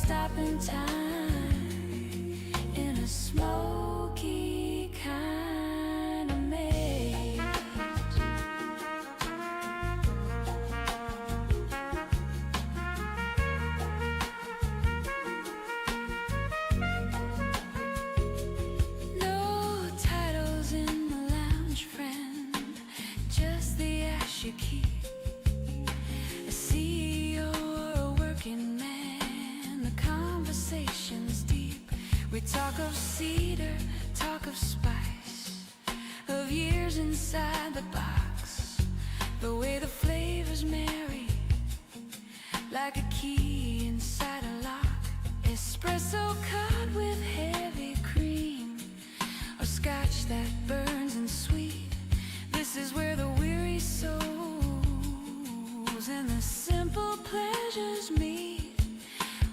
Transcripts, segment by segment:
stop in time in a smoky kind of maze. No titles in the lounge, friend, just the ash you keep. A CEO or a working man, the conversation's deep. We talk of cedar, talk of spice, of years inside the box, the way the flavors marry, like a key inside a lock. Espresso cut with heavy cream, or scotch that burns and sweet. This is where the weary souls and the simple pleasures meet.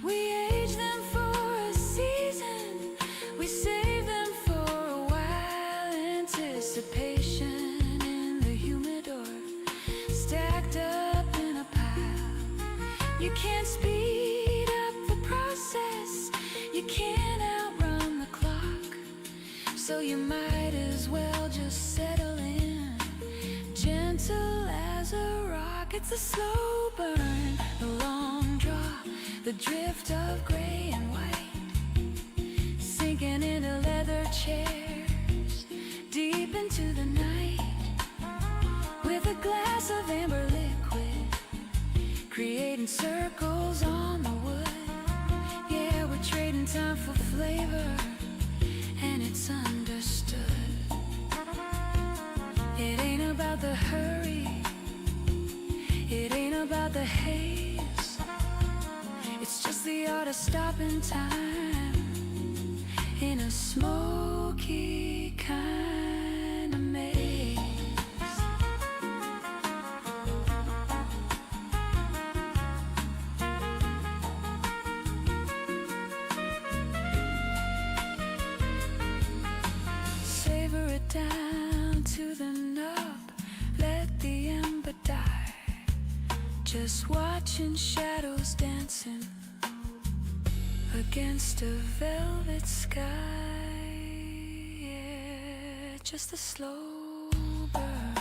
We age them for a season, we save them for a while. Anticipation in the humidor, stacked up in a pile. You can't speed up the process, you can't outrun the clock, so you might as well just settle in, gentle as a rock. It's a slow burn, the long draw, the drift of gray and white, sinking into leather chairs, deep into the night, with a glass of amber liquid, creating circles on the wood. Yeah, we're trading time for flavor, and it's understood. It ain't about the hurry, it ain't about the haze, it's just the art of stopping time in a smoky kind of maze. Savor it down to the nub, let the ember die, just watching shadows dancing against a velvet sky. Yeah, just a slow burn.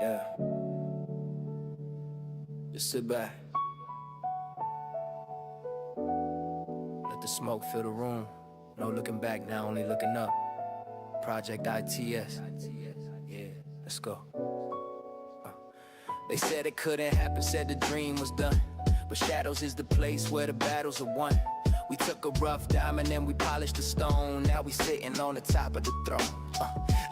Yeah. Just sit back. Let the smoke fill the room. No looking back now, only looking up. Project ITS. Yeah, let's go. They said it couldn't happen, said the dream was done, but shadows is the place where the battles are won. We took a rough diamond and we polished the stone. Now we sitting on the top of the throne.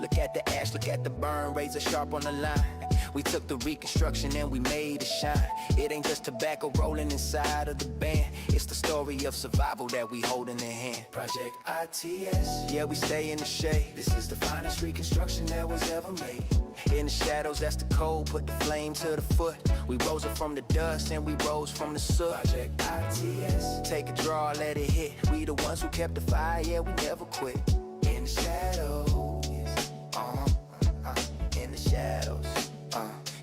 Look at the ash, look at the burn, razor sharp on the line. We took the reconstruction and we made it shine. It ain't just tobacco rolling inside of the band, it's the story of survival that we holding in hand. Project ITS, yeah, we stay in the shade. This is the finest reconstruction that was ever made. In the shadows, that's the cold, put the flame to the foot. We rose up from the dust and we rose from the soot. Project ITS, take a draw, let it hit. We the ones who kept the fire, yeah, we never quit. In the shadows, in the shadows,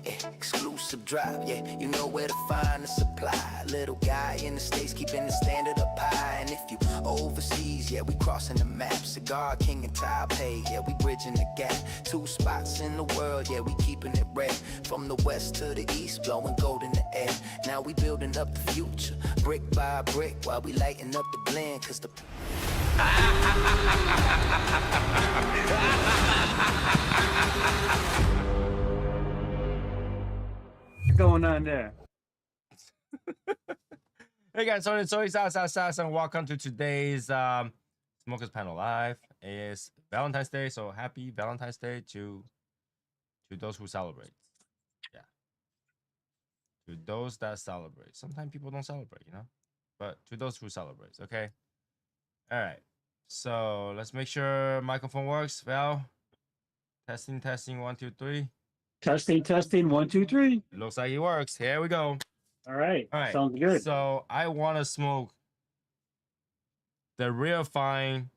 yeah, exclusive drive, yeah, you know where to find the supply. Little guy in the States keeping the standard up high. And if you overseas, yeah, we crossing the map. Cigar King and Taipei, yeah, we bridging the gap. 2 spots in the world, yeah, we keeping it red. From the west to the east, blowing gold in the air. Now we building up the future, brick by brick, while we lighting up the blend, cause the What's going on there? Hey guys, and welcome to today's Smokers Panel Live. It's Valentine's Day, so happy Valentine's Day to those who celebrate. Yeah, to those that celebrate. Sometimes people don't celebrate, but to those who celebrate, okay. All right, so let's make sure microphone works. Val, testing, 1, 2, 3. Testing, 1, 2, 3. Looks like it works. Here we go. All right. All right. Sounds good. So I want to smoke the real fine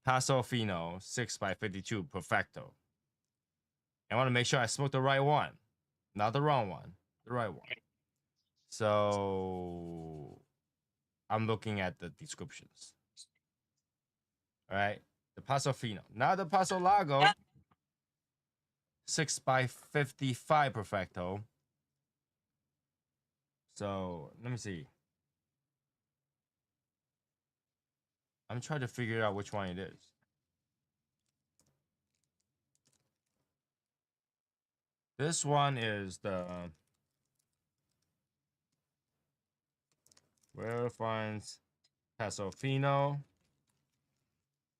Paso Fino 6x52 Perfecto. I want to make sure I smoke the right one, not the wrong one, the right one. So I'm looking at the descriptions. All right. The Paso Fino, not the Paso Lago 6x55 Perfecto. So let me see. I'm trying to figure out which one it is. This one is the Rare Finds Paso Fino.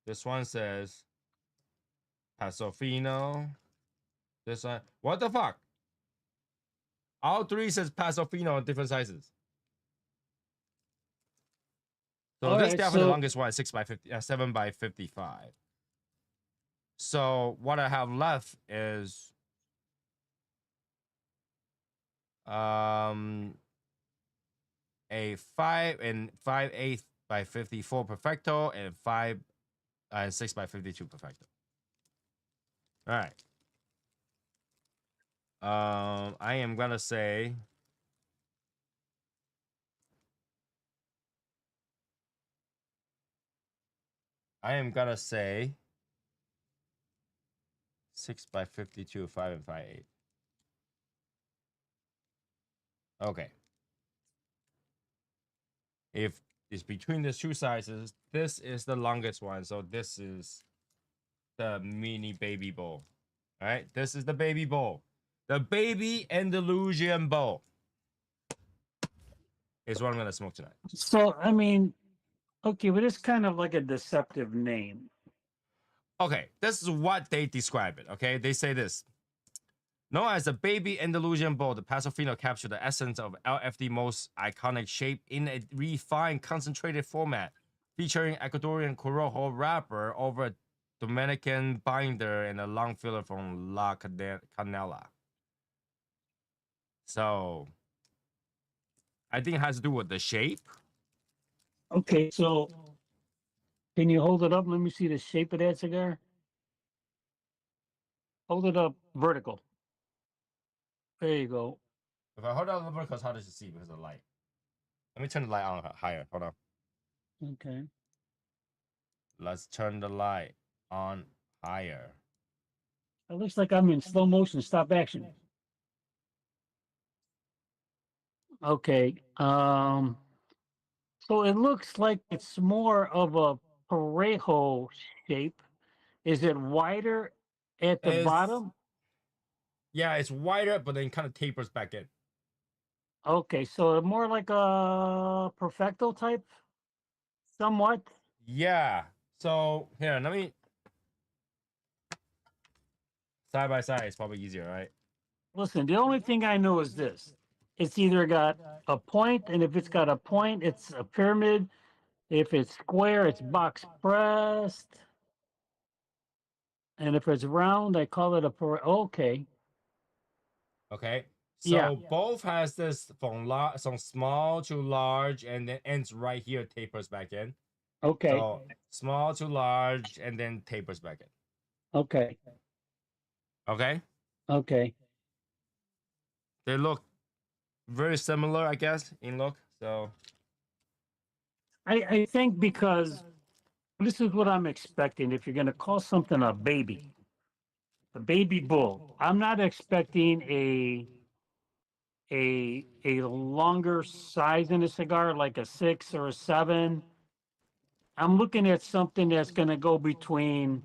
This one says Paso Fino. This one, what the fuck? All three says Paso Fino in different sizes. So All this right, definitely the so- longest one, 6x50, 7x55. So what I have left is a 5 and 5/8 by 54 Perfecto and 5 and 6x52 Perfecto. All right. I am gonna say I am gonna say 6x52, 5 and 5/8. Okay. If it's between the two sizes, this is the longest one. So this is the mini baby bowl. All right. This is the baby bowl. The baby Andalusian bowl is what I'm gonna smoke tonight. So, I mean, okay, but it's kind of like a deceptive name. Okay, this is what they describe it. Okay, they say this. Known as the baby Andalusian bowl, the Paso Fino captured the essence of LFD most iconic shape in a refined, concentrated format, featuring Ecuadorian Corojo wrapper over a Dominican binder and a long filler from La Canela. So, I think it has to do with the shape. Okay, so can you hold it up? Let me see the shape of that cigar. Hold it up vertical. There you go. If I hold it a little bit, because how does it see because of the light? Let me turn the light on higher. Hold on. Okay. Let's turn the light on higher. It looks like I'm in slow motion, stop action. Okay. So it looks like it's more of a Parejo shape. Is it wider at the It's- bottom? Yeah, it's wider, but then kind of tapers back in. Okay, so more like a perfecto type, somewhat. Yeah. So here, let me side by side. It's probably easier, right? Listen, the only thing I know is this: it's either got a point, and if it's got a point, it's a pyramid. If it's square, it's box pressed, and if it's round, I call it a okay. Okay. So Yeah. both has this from small to large, and then ends right here, tapers back in. Okay, So small to large, and then tapers back in. okay, Okay. okay. They look very similar, I guess, in look. So I think because this is what I'm expecting. If you're going to call something a baby bull, I'm not expecting a longer size in a cigar like a 6 or a 7. I'm looking at something that's going to go between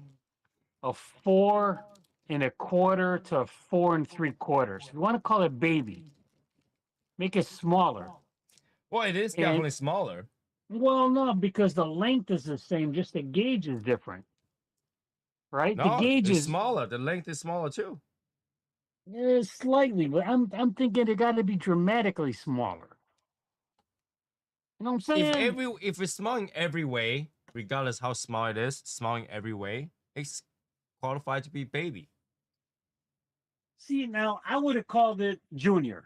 a 4 1/4 to a 4 3/4. If you want to call it baby, make it smaller. Well, it is And definitely smaller. well, no, because the length is the same, just the gauge is different, right? The No, gauge it's is smaller. The length is smaller too. slightly, but I'm thinking it got to be dramatically smaller. You know what I'm saying? If it's small in every way, regardless how small it is, small in every way, it's qualified to be baby. See, now I would have called it junior.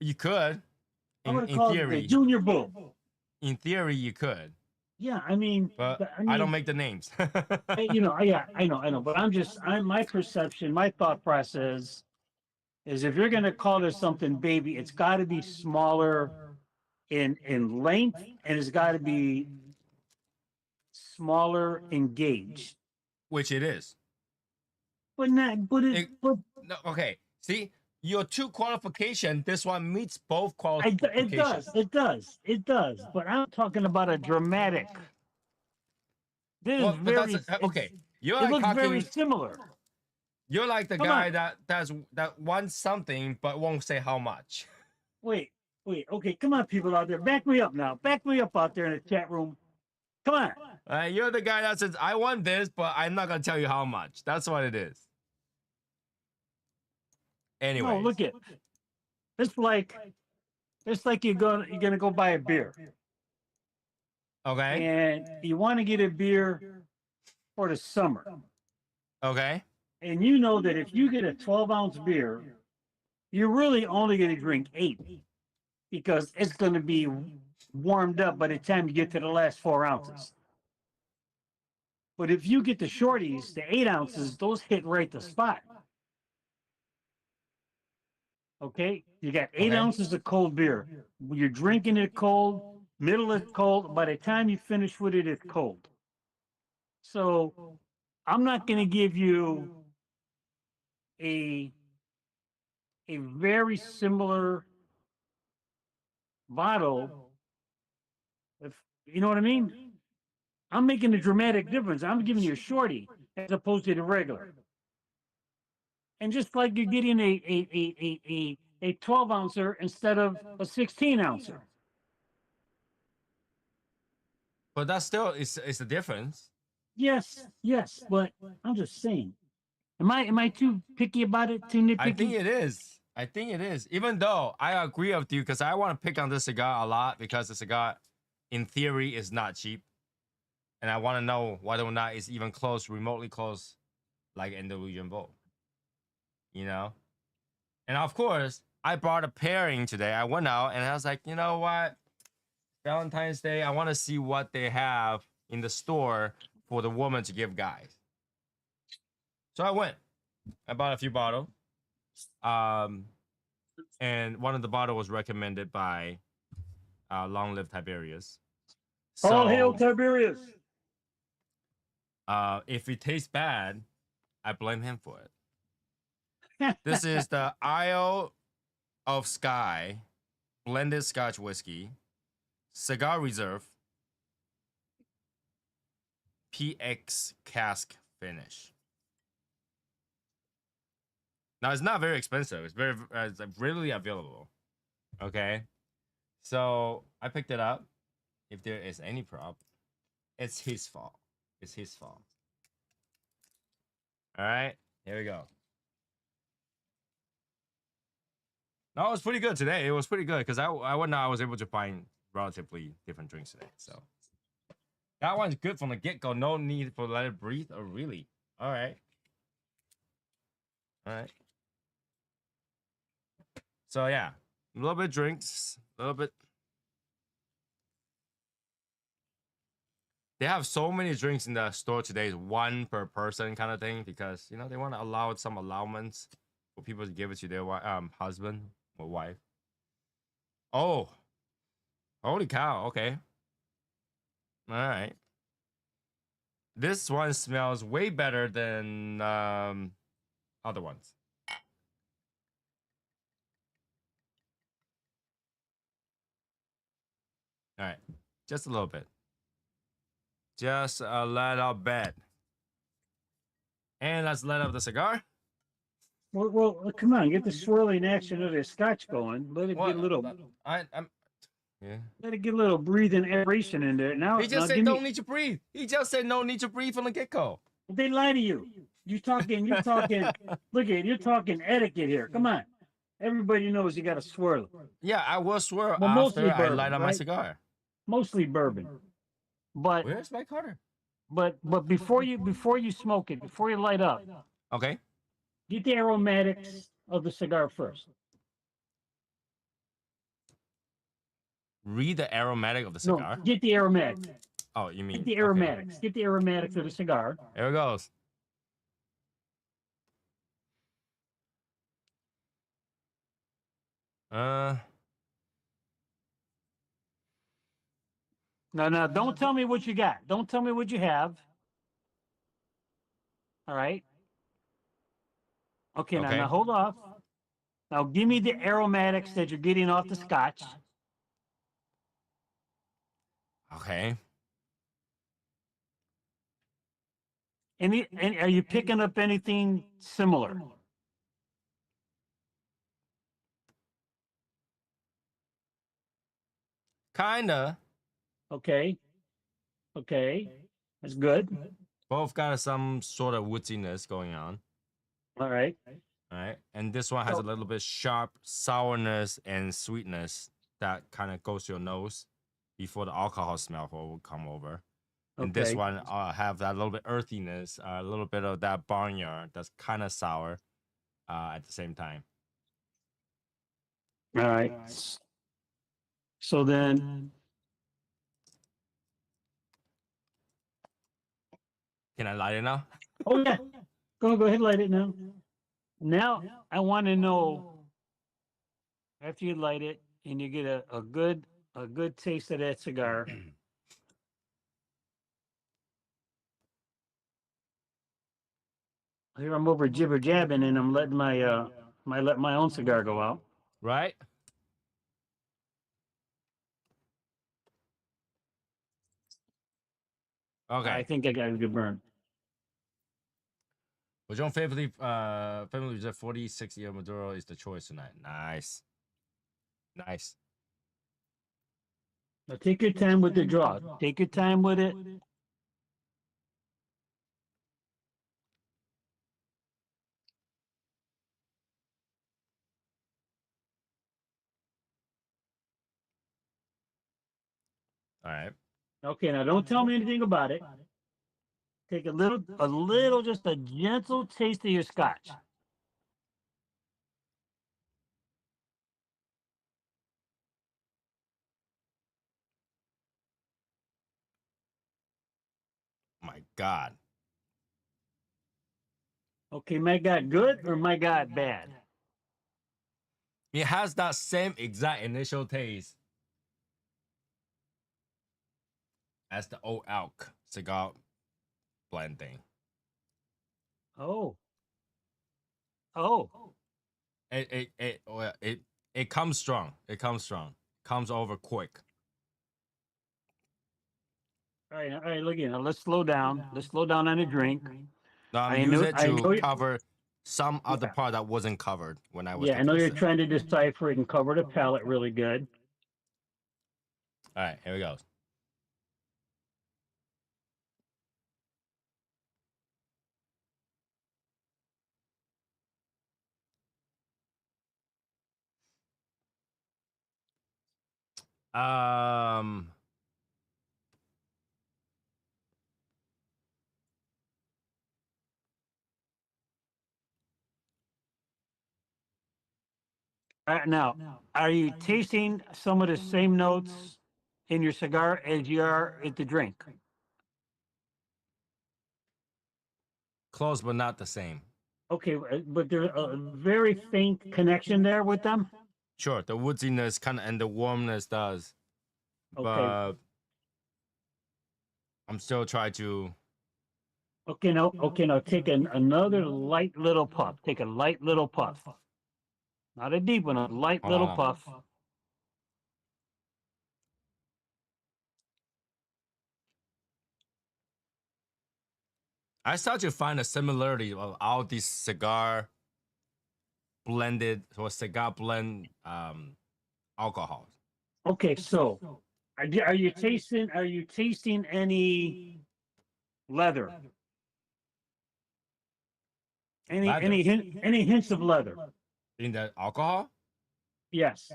You could, I would have in called it the theory, junior bull. you could, Yeah, I mean, but I I don't mean, make the names. you know, yeah, I know, but I'm my perception, my thought process is if you're going to call this something baby, it's got to be smaller in length, and it's got to be smaller in gauge. Which it is. But not, It, but no, okay. See, your two qualification, this one meets both it qualifications. it does. But I'm talking about a dramatic. This is Well, but that's very, okay. You're it like looks very talking. similar. You're like the Come guy on, that wants something but won't say how much. wait, okay, come on, people out there, back me up now, back me up out there in the chat room. Come on. You're the guy that says I want this, but I'm not gonna tell you how much. That's what it is. No, Anyways, look it. It's like you're gonna go buy a beer, okay, and you want to get a beer for the summer, okay, and you know that if you get a 12-ounce beer, you're really only going to drink 8 because it's going to be warmed up by the time you get to the last 4 ounces. But if you get the shorties, the 8 ounces, those hit right the spot. Okay, you got 8 okay. ounces of cold beer. You're drinking it cold, middle is cold. By the time you finish with it, it's cold. So I'm not going to give you a very similar bottle. If you know what I mean, I'm making a dramatic difference. I'm giving you a shorty as opposed to the regular. And just like you're getting a 12 ouncer instead of a 16 ouncer. But that still is a difference. Yes, but I'm just saying. Am I too picky about it? Too I think nitpicky? it is. I think it is. Even though I agree with you, because I want to pick on this cigar a lot because the cigar, in theory, is not cheap, and I want to know whether or not it's even close, remotely close, like Andalusian Bull. You know, and of course, I brought a pairing today. I went out and I was like, you know what, Valentine's Day, I want to see what they have in the store for the woman to give guys. So I went. I bought a few bottles. And one of the bottle was recommended by Long Live Tiberius. All hail So Tiberius. if it tastes bad, I blame him for it. This is the Isle of Skye blended Scotch whiskey, Cigar Reserve, PX cask finish. Now it's not very expensive. It's it's readily available. Okay, so I picked it up. If there is any problem, it's his fault. It's his fault. All right, here we go. No, it was pretty good today. It was pretty good because I was able to find relatively different drinks today. So that one's good from the get go. No need for let it breathe. Oh, really? All right. All right. So yeah, a little bit drinks, a little bit. They have so many drinks in the store today, one per person kind of thing, because you know they want to allow some allowance for people to give it to their husband or wife. Oh, holy cow! Okay, all right. This one smells way better than other ones. All right, just a little bit, just a little bit, and let's let up the cigar. Well, come on, get the swirling action of the scotch going. Let it What? get a little, I'm. Yeah. let it get a little breathing aeration in there. Now, He now just said give don't me. need to breathe. He just said no need to breathe from the get go. They lie to you. You're talking. You're talking. Look at you're talking etiquette here. Come on. Everybody knows you got to swirl it. Yeah, I will swear Well, after mostly I bourbon, light up my right? cigar. Mostly bourbon. But Where's my cutter? but before you smoke it, before you light up, Okay. get the aromatics of the cigar first. Read the aromatic of the No, cigar. get the aromatics. Oh, you Get mean the okay. aromatics. Get the aromatics of the cigar. Here it goes. Uh, Now, don't tell me what you got. Don't tell me what you have. All right. Okay, now okay. hold off. Now give me the aromatics that you're getting off the scotch. Okay. And are you picking up anything similar? Kinda. Okay. Okay. That's good. Both got some sort of woodiness going on. All right. All right. And this one has a little bit sharp sourness and sweetness that kind of goes to your nose before the alcohol smell will come over. And this Okay. one have that little bit earthiness, a little bit of that barnyard that's kind of sour at the same time. All right. So then, Can I light it now? oh yeah, go ahead, light it now. Now I want to know after you light it and you get a good taste of that cigar. Here I'm over jibber jabbing and I'm letting my own cigar go out. Right? Okay. I think I got a good burn. Which one family reserve 46 year Maduro is the choice tonight. Nice. Nice. Now take your time with the draw. Take your time with it. All right. Okay, now don't tell me anything about it. Take a little, just a gentle taste of your scotch. My God. Okay, my God, good or my God, bad? It has that same exact initial taste as the old elk cigar blend thing. Oh, It comes strong. It comes strong. Comes over quick. all right. Look, let's slow down. Let's slow down on the drink. Now I'm I know, using it I to know you- cover some other Yeah. part that wasn't covered when I was. Yeah, I know taking you're the sip. trying to decipher it and cover the palate really good. All right, here we go. Um, Now, are you tasting some of the same notes in your cigar as you are at the drink? close but not the same. Okay, but there's a very faint connection there with them. Sure, the woodiness kind of and the warmness does, Okay. but I'm still trying to. Okay, now take another light little puff. Take a light little puff. Not a deep one, a light Hold little on. puff. I start to find a similarity of all these cigar blended or cigar blend alcohol. Okay, so are you tasting any leather? Leather Any hints of leather? in the alcohol. Yes.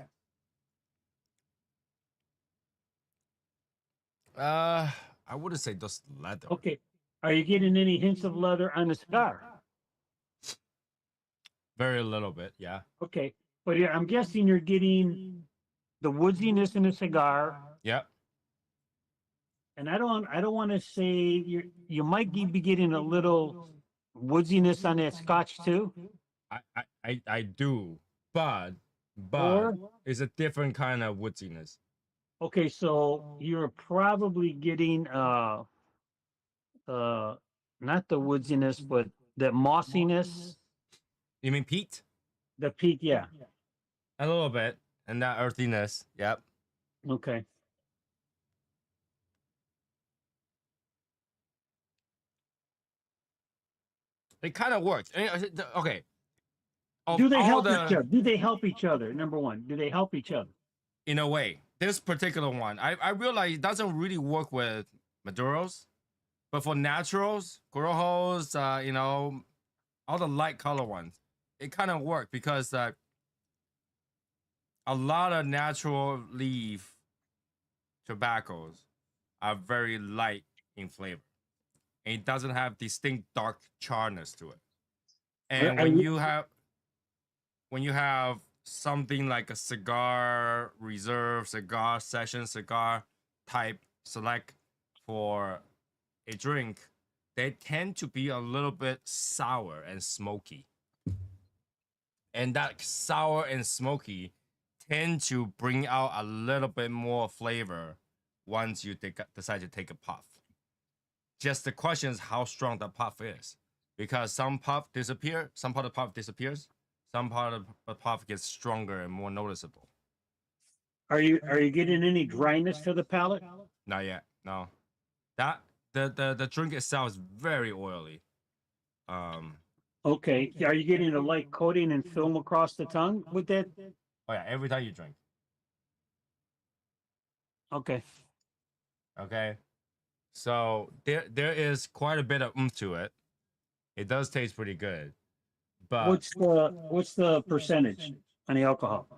I wouldn't say just leather. Okay. Are you getting any hints of leather on the cigar? Very little bit, yeah. Okay. But I'm guessing you're getting the woodiness in the cigar. Yep. And I don't want to say you might be getting a little woodiness on that scotch too. I do, but Or it's a different kind of woodiness. okay, so you're probably getting not the woodiness, but the mossiness, You mean peat? the peat, yeah. A little bit, and that earthiness. Yep. Okay. It kind of works. Okay. Of Do they all help the, each other? Do they help each other? Number one, do they help each other? in a way, this particular one, I realize it doesn't really work with Maduros, but for naturals, Corojos, all the light color ones, it kind of work because a lot of natural leaf tobaccos are very light in flavor, and it doesn't have distinct dark charness to it. And when you have something like a cigar reserve, cigar session, cigar type select for a drink, they tend to be a little bit sour and smoky. And that sour and smoky tend to bring out a little bit more flavor once you decide to take a puff. Just the question is how strong the puff is. Because some puff disappear, some part of the puff disappears, some part of the puff gets stronger and more noticeable. Are you getting any dryness to the palate? Not yet, no. That the drink itself is very oily. Okay. Are you getting a light coating and film across the tongue with that? Oh yeah, every time you drink. Okay. Okay. So there is quite a bit of to it. It does taste pretty good. But What's the percentage on the alcohol?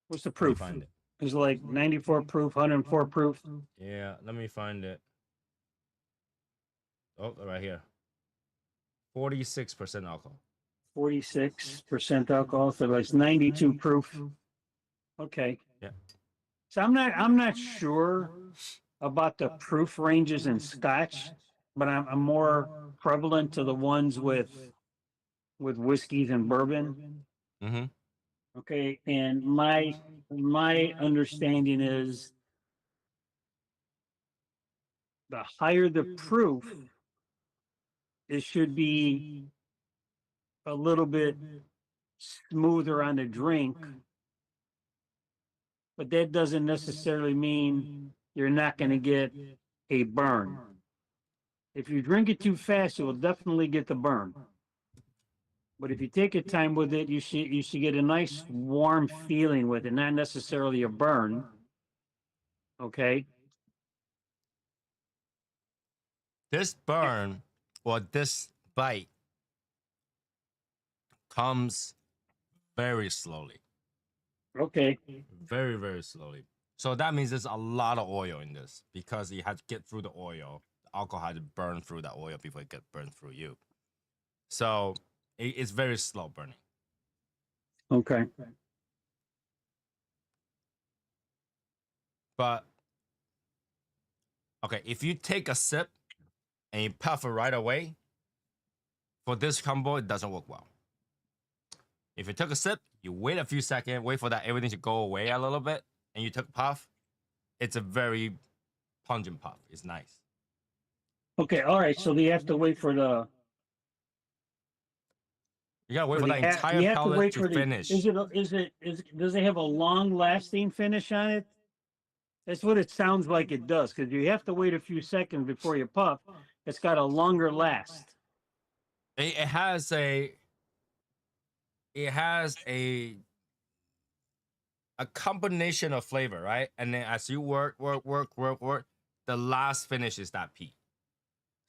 What's the let me proof? find it. It's like 94 proof, 104 proof. Yeah, let me find it. Oh, right here. 46% alcohol. 46% alcohol, so it's 92 proof. Okay. Yeah. So I'm not sure about the proof ranges in Scotch, but I'm more prevalent to the ones with whiskeys and bourbon. Mm-hmm. Okay, and my understanding is the higher the proof, it should be a little bit smoother on the drink. But that doesn't necessarily mean you're not going to get a burn. If you drink it too fast, you will definitely get the burn. But if you take your time with it, you should get a nice warm feeling with it, not necessarily a burn. Okay. This burn or this bite comes very slowly. Okay. Very, very slowly. So that means there's a lot of oil in this because you have to get through the oil. The alcohol had to burn through that oil before it get burned through you. So it's very slow burning. Okay. But okay, if you take a sip and you puff it right away, for this combo, it doesn't work well. If you took a sip, you wait a few seconds, wait for that everything to go away a little bit, and you took a puff, it's a very pungent puff. It's nice. Okay. All right. So you have to wait for the. You gotta wait for the that a- entire you have to pellet wait to for the- finish. Does it have a long lasting finish on it? That's what it sounds like it does, because you have to wait a few seconds before you puff, It's got a longer last. It has a combination of flavor, right? And then as you work, the last finish is that peat.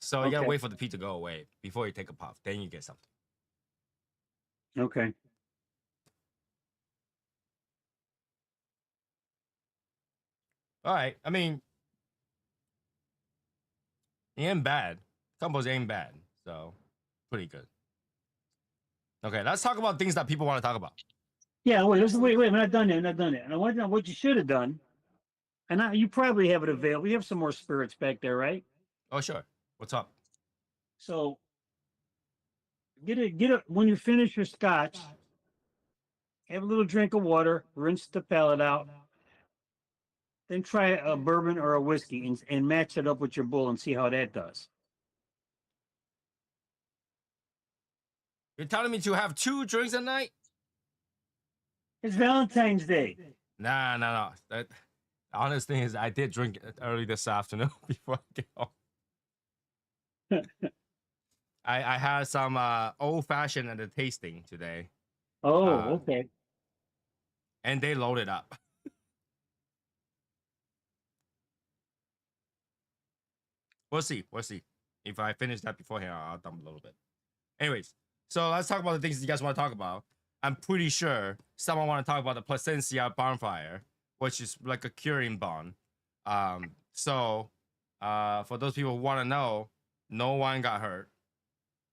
So you gotta Okay. wait for the peat to go away before you take a puff. Then you get something. Okay. All right. I mean, it ain't bad. Combos ain't bad. So pretty good. Okay, let's talk about things that people want to talk about. Yeah, wait. I'm not done yet. I'm not done yet. And I want to know what you should have done. And you probably have it available. You have some more spirits back there, right? Oh, sure. What's up? So get it when you finish your scotch, have a little drink of water, rinse the palate out, then try a bourbon or a whiskey and match it up with your bull and see how that does. You're telling me to have 2 drinks a night? It's Valentine's Day. Nah. The honest thing is, I did drink it early this afternoon before I get home. I had some old fashioned at the tasting today, Oh, okay. and they loaded up. We'll see. If I finish that beforehand, I'll dump a little bit. Anyways, so let's talk about the things you guys want to talk about. I'm pretty sure someone want to talk about the Placencia bonfire, which is like a curing bond. So for those people who want to know, no one got hurt.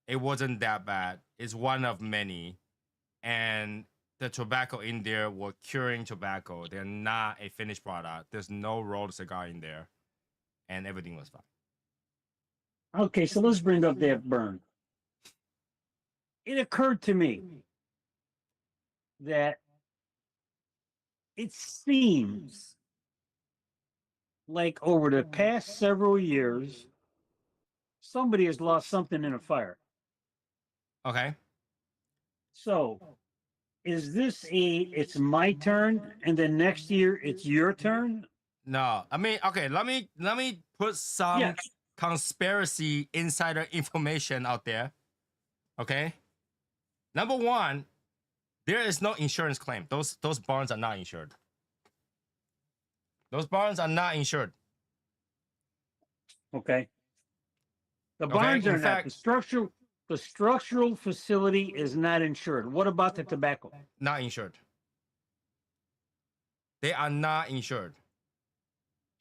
It wasn't that bad. It's one of many, and the tobacco in there were curing tobacco. They're not a finished product. There's no rolled cigar in there, and everything was fine. Okay, so let's bring up that burn. It occurred to me that it seems like over the past several years, somebody has lost something in a fire. Okay. So, is this it's my turn, and then next year it's your turn? No, I mean, okay. Let me put some Yeah. conspiracy insider information out there. Okay. Number one, there is no insurance claim. Those barns are not insured. Those barns are not insured. Okay. The Okay, barns in are not. fact- The structural facility is not insured. What about the tobacco? Not insured. They are not insured.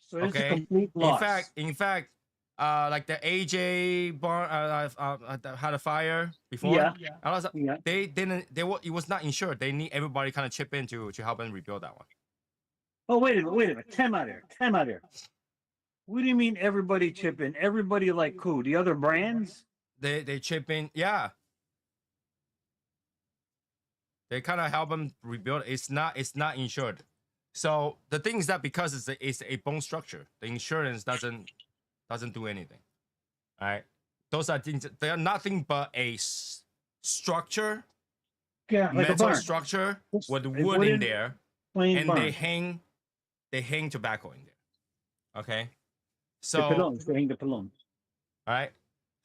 So it's a Okay. complete loss. In fact, like the AJ barn had a fire before. Yeah. I was, Yeah. They didn't. It was not insured. They need everybody kind of chip in to help them rebuild that one. Oh, wait a minute. Time out here. What do you mean everybody chip in? Everybody like who? The other brands? They chip in. Yeah. They kind of help them rebuild. It's not insured. So the thing is that because it's a bone structure, the insurance doesn't do anything. All right. Those are things. They are nothing but a structure, Yeah, like a metal barn. structure Just with a wood in wooden there, Plain and barn. they hang tobacco in there. Okay. The So pilons. They hang the pilons. all right.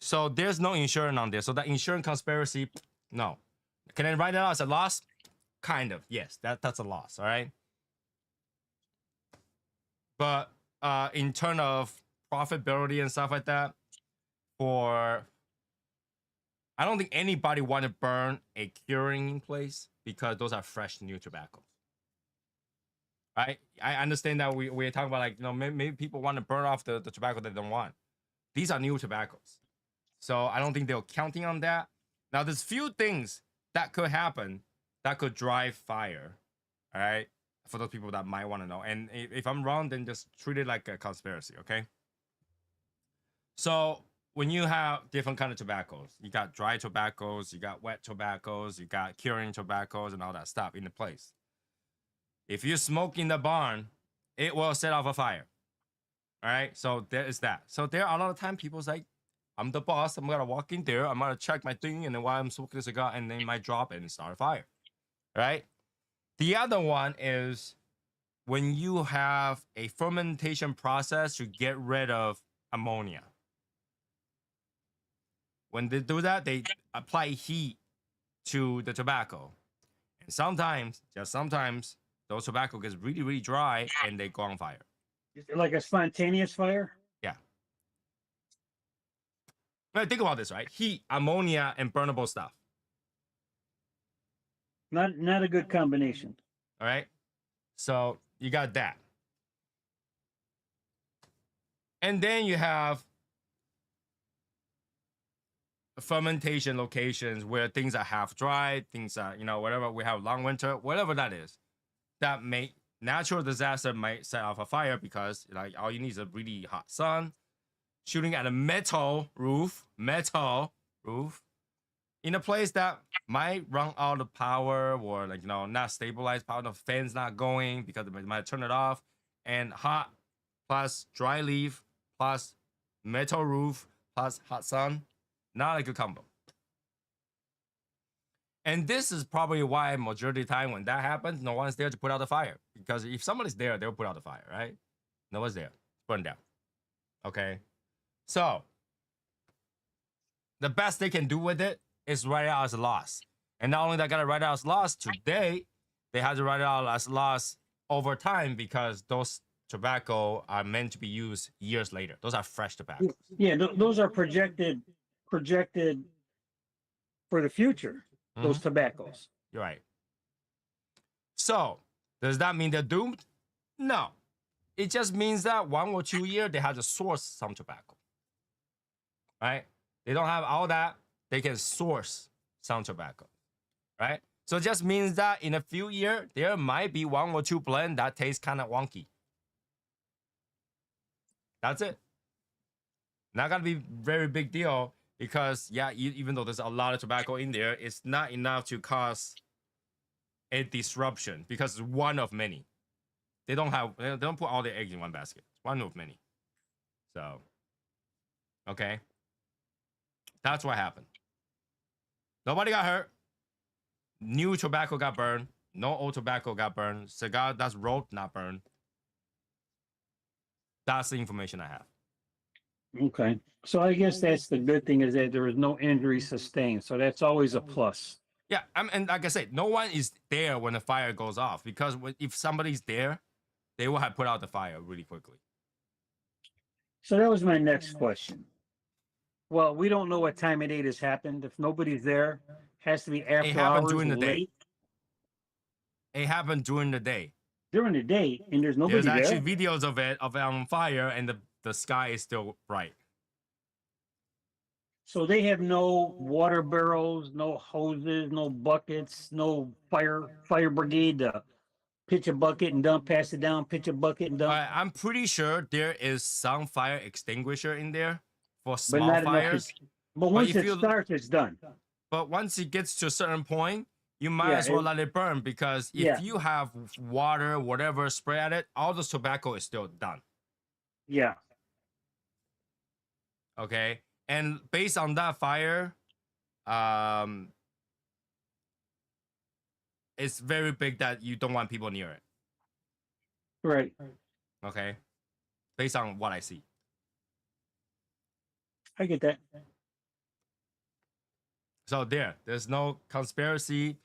So there's no insurance on there. So that insurance conspiracy, no. Can I write it out as a loss? Kind of. Yes, that's a loss. All right. But in terms of profitability and stuff like that, I don't think anybody want to burn a curing in place because those are fresh new tobacco. Right? I understand that we're talking about, like, maybe people want to burn off the tobacco they don't want. These are new tobaccos. So I don't think they're counting on that. Now, there's few things that could happen that could drive fire. All right? For those people that might want to know. And if I'm wrong, then just treat it like a conspiracy, okay? So when you have different kind of tobaccos, you got dry tobaccos, you got wet tobaccos, you got curing tobaccos and all that stuff in the place. If you smoke in the barn, it will set off a fire. All right? So there is that. So there are a lot of time people's like, I'm the boss. I'm going to walk in there. I'm going to check my thing. And then while I'm smoking a cigar, and then might drop it and start a fire. Right? The other one is when you have a fermentation process to get rid of ammonia. When they do that, they apply heat to the tobacco. And sometimes, just sometimes, those tobacco gets really, really dry and they go on fire. Like a spontaneous fire? Yeah. Now, think about this, right? Heat, ammonia, and burnable stuff. Not a good combination. All right. So you got that. And then you have fermentation locations where things are half dry, things are, whatever, we have long winter, whatever that is, that make natural disaster might set off a fire because like all you need is a really hot sun shooting at a metal roof in a place that might run out of power or like not stabilized power, the fan's not going because they might turn it off, and hot plus dry leaf plus metal roof plus hot sun, not a good combo. And this is probably why majority of the time when that happens, no one's there to put out the fire. Because if somebody's there, they'll put out the fire, right? No one's there. Burn down. Okay? So, the best they can do with it is write it out as a loss. And not only they got to write it out as loss today, they have to write it out as loss over time because those tobacco are meant to be used years later. Those are fresh tobacco. Yeah, those are projected for the future. Those tobaccos. You're right. So, does that mean they're doomed? No. It just means that 1 or 2 years they have to source some tobacco. Right? They don't have all that. They can source some tobacco. Right? So it just means that in a few years, there might be 1 or 2 blend that tastes kind of wonky. That's it. Not gonna be very big deal because even though there's a lot of tobacco in there, it's not enough to cause a disruption because it's one of many. They don't put all their eggs in one basket. It's one of many. So, okay, that's what happened. Nobody got hurt. New tobacco got burned. No old tobacco got burned. Cigar that's rolled not burned. That's the information I have. Okay. So I guess that's the good thing is that there is no injury sustained. So that's always a plus. Yeah, and like I said, no one is there when the fire goes off because if somebody's there, they will have put out the fire really quickly. So that was my next question. Well, we don't know what time of day this happened. If nobody's there, has to be after happened hours during the day. late. It happened during the day. During the day, and there's nobody There's there. actually videos of it on fire, and the sky is still bright. So they have no water barrels, no hoses, no buckets, no fire brigade to pitch a bucket and dump, pass it down, pitch a bucket and dump. I'm pretty sure there is some fire extinguisher in there for But small not enough fires. But once if it you- starts, it's done. But once it gets to a certain point, you might Yeah, as well let it burn because if Yeah. you have water, whatever, spray at it, all this tobacco is still done. Yeah. Okay, and based on that fire, it's very big that you don't want people near it. Right. Okay, based on what I see. I get that. So there's no conspiracy.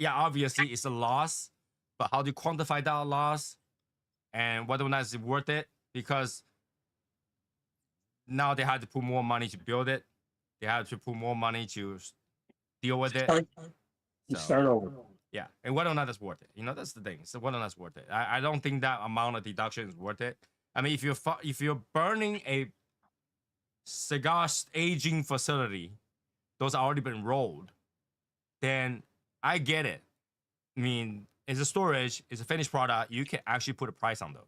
Obviously it's a loss, but how do you quantify that loss, and whether or not it's worth it? Because now they had to put more money to build it. They had to put more money to deal with it. Start over. Yeah, and whether or not that's worth it, that's the thing. So whether or not it's worth it, I don't think that amount of deduction is worth it. I mean, if you're burning a cigar aging facility, those are already been rolled, then I get it. I mean, it's a storage, it's a finished product. You can actually put a price on those.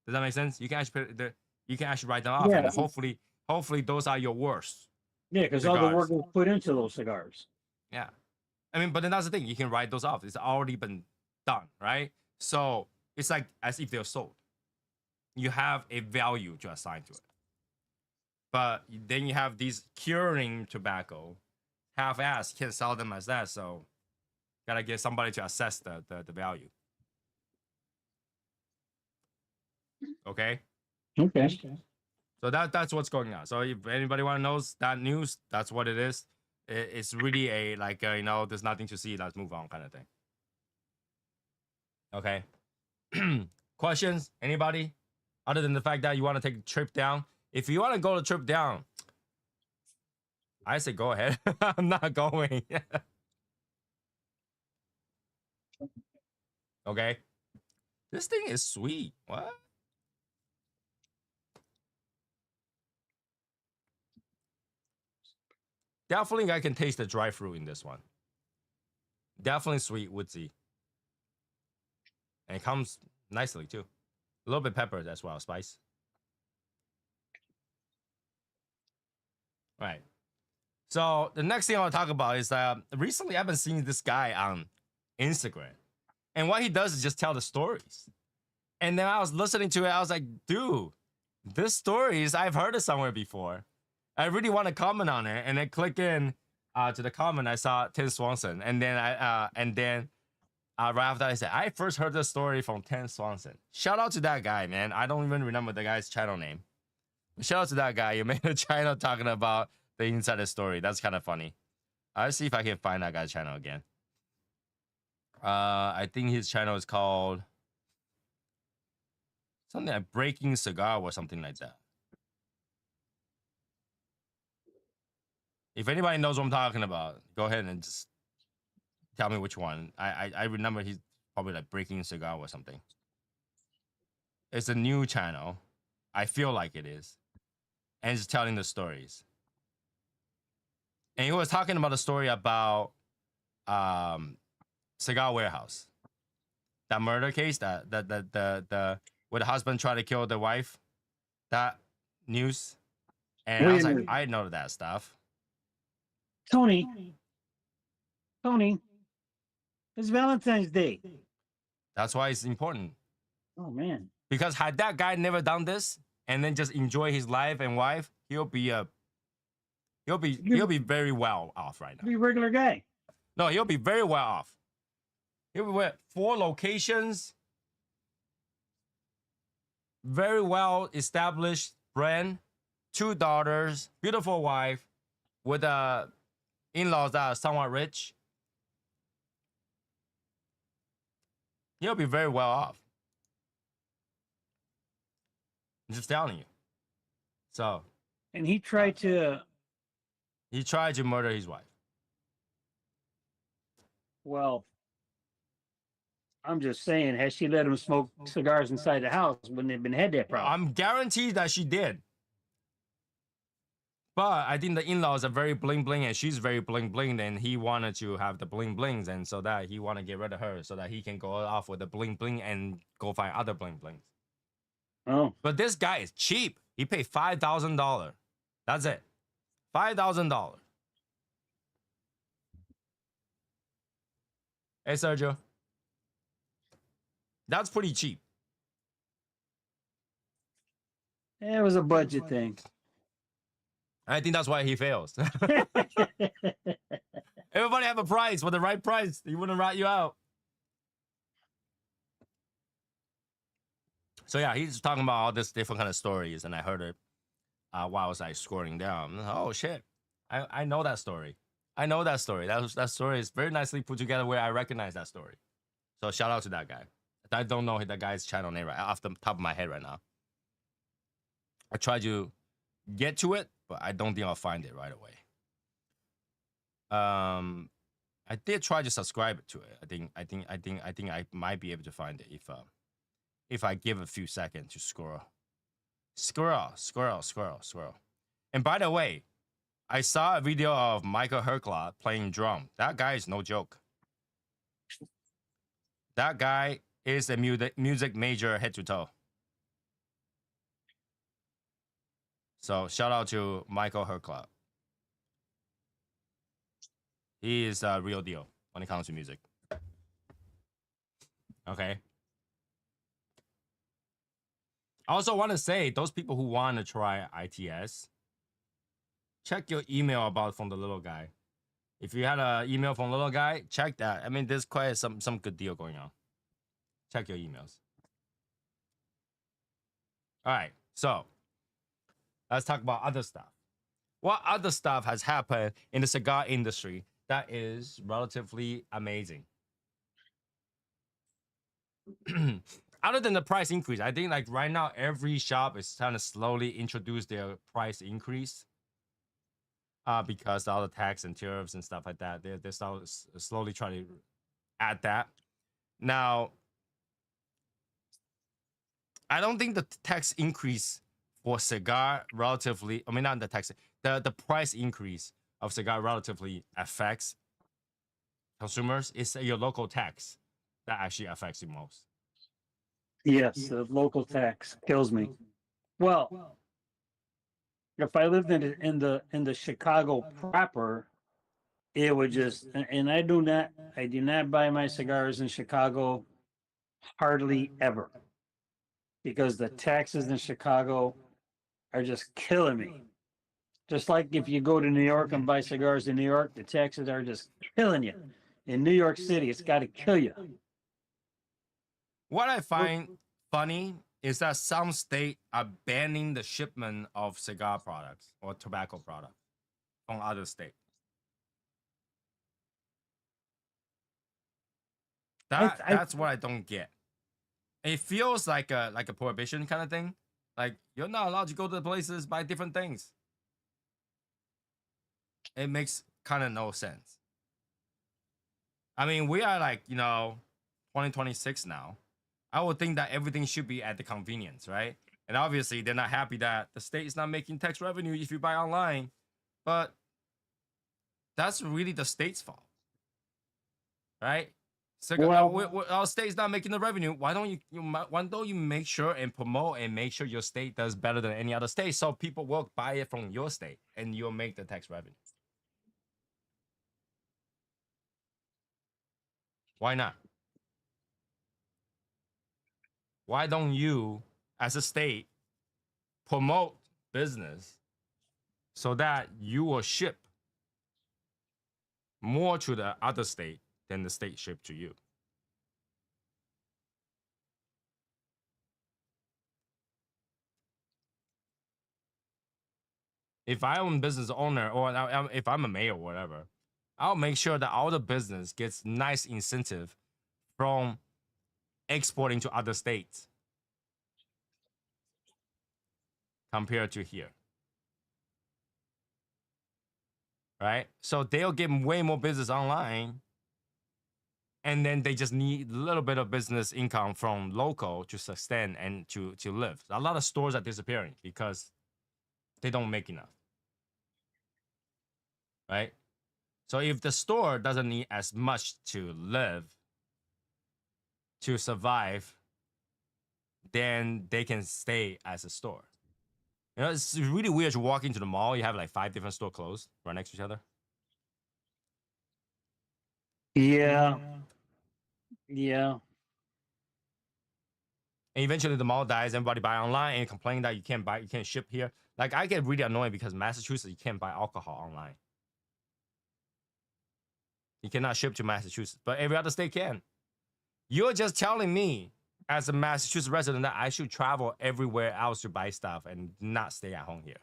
Does that make sense? You can actually write them off, Yeah. and hopefully those are your worst. Yeah, because all the Cigars. work was put into those cigars. Yeah. I mean, but then that's the thing. You can write those off. It's already been done, right? So it's like as if they're sold. You have a value to assign to it. But then you have these curing tobacco, half-ass, can't sell them as that. So gotta get somebody to assess the value. Okay? Okay. So that's what's going on. So if anybody want to know that news, that's what it is. It's really a like you know, there's nothing to see. Let's move on, kind of thing. Okay. Questions? Anybody? Other than the fact that you want to take a trip down. If you want to go to trip down, I say go ahead. I'm not going. Okay. This thing is sweet. What? Definitely, I can taste the dry fruit in this one. Definitely sweet, woodsy. And it comes nicely too. A little bit pepper as well, spice. All right. So the next thing I want to talk about is recently I've been seeing this guy on Instagram. And what he does is just tell the stories. And then I was listening to it. I was like, dude, this stories, I've heard it somewhere before. I really want to comment on it. And then click in to the comment. I saw Tim Swanson. And then right after I said, I first heard this story from Tim Swanson. Shout out to that guy, man. I don't even remember the guy's channel name. But shout out to that guy. You made a channel talking about the insider story. That's kind of funny. I'll see if I can find that guy's channel again. I think his channel is called something like Breaking Cigar or something like that. If anybody knows what I'm talking about, go ahead and just tell me which one. I remember he's probably like Breaking Cigar or something. It's a new channel. I feel like it is. And it's telling the stories. And he was talking about a story about Cigar Warehouse. That murder case, the where the husband tried to kill the wife. That news. And I was like, I know that stuff. Tony, it's Valentine's Day. That's why it's important. Oh man. Because had that guy never done this and then just enjoy his life and wife, he'll be very well off right now. Be a regular guy. No, he'll be very well off. He'll be with 4 locations, very well established brand, 2 daughters, beautiful wife, with in-laws that are somewhat rich. He'll be very well off. I'm just telling you. So. And he tried to. He tried to murder his wife. Well, I'm just saying, has she let him smoke cigars inside the house when they've been had that problem? I'm guaranteed that she did. But I think the in-laws are very bling bling and she's very bling bling, and he wanted to have the bling blings, and so that he want to get rid of her so that he can go off with the bling bling and go find other bling blings. Oh. But this guy is cheap. He paid $5,000. That's it. $5,000. Hey, Sergio. That's pretty cheap. It was a budget thing. I think that's why he fails. Everybody have a price. For the right price, he wouldn't rat you out. So yeah, he's talking about all this different kind of stories, and I heard it while I was like scrolling down. Oh shit, I know that story. I know that story. That story is very nicely put together where I recognize that story. So shout out to that guy. I don't know that guy's channel name right off the top of my head right now. I tried to get to it, but I don't think I'll find it right away. I did try to subscribe to it. I think I might be able to find it if I give a few seconds to scroll. Scroll. And by the way, I saw a video of Michael Herklot playing drum. That guy is no joke. That guy is a music major head to toe. So shout out to Michael Herklot. He is a real deal when it comes to music. Okay. I also want to say, those people who want to try ITS, check your email about from the little guy. If you had an email from little guy, check that. I mean, there's quite some good deal going on. Check your emails. All right, so Let's talk about other stuff. What other stuff has happened in the cigar industry that is relatively amazing? Other than the price increase, I think like right now every shop is trying to slowly introduce their price increase. Because all the tax and tariffs and stuff like that, they're slowly trying to add that. Now, I don't think the tax increase for cigar relatively, I mean, not the tax, the price increase of cigar relatively affects consumers. It's your local tax that actually affects you most. Yes, the local tax kills me. Well, if I lived in the Chicago proper, it would just and I do not buy my cigars in Chicago hardly ever because the taxes in Chicago are just killing me. Just like if you go to New York and buy cigars in New York, the taxes are just killing you. In New York City, it's got to kill you. What I find funny is that some states are banning the shipment of cigar products or tobacco products from other states. That's what I don't get. It feels like a prohibition kind of thing. Like you're not allowed to go to the places buy different things. It makes kind of no sense. I mean, we are like 2026 now. I would think that everything should be at the convenience, right? And obviously, they're not happy that the state is not making tax revenue if you buy online, but that's really the state's fault, right? So our state's not making the revenue. Why don't you make sure and promote and make sure your state does better than any other state, so people will buy it from your state and you'll make the tax revenue? Why not? Why don't you, as a state, promote business so that you will ship more to the other state than the state ship to you? If I'm a business owner or if I'm a mayor or whatever, I'll make sure that all the business gets nice incentive from exporting to other states compared to here. Right? So they'll get way more business online, and then they just need a little bit of business income from local to sustain and to live. A lot of stores are disappearing because they don't make enough. Right? So if the store doesn't need as much to live, to survive, then they can stay as a store. It's really weird to walk into the mall. You have like 5 different stores closed right next to each other. Yeah. Yeah. And eventually the mall dies. Everybody buy online and complain that you can't ship here. Like I get really annoyed because Massachusetts, you can't buy alcohol online. You cannot ship to Massachusetts, but every other state can. You're just telling me as a Massachusetts resident that I should travel everywhere else to buy stuff and not stay at home here.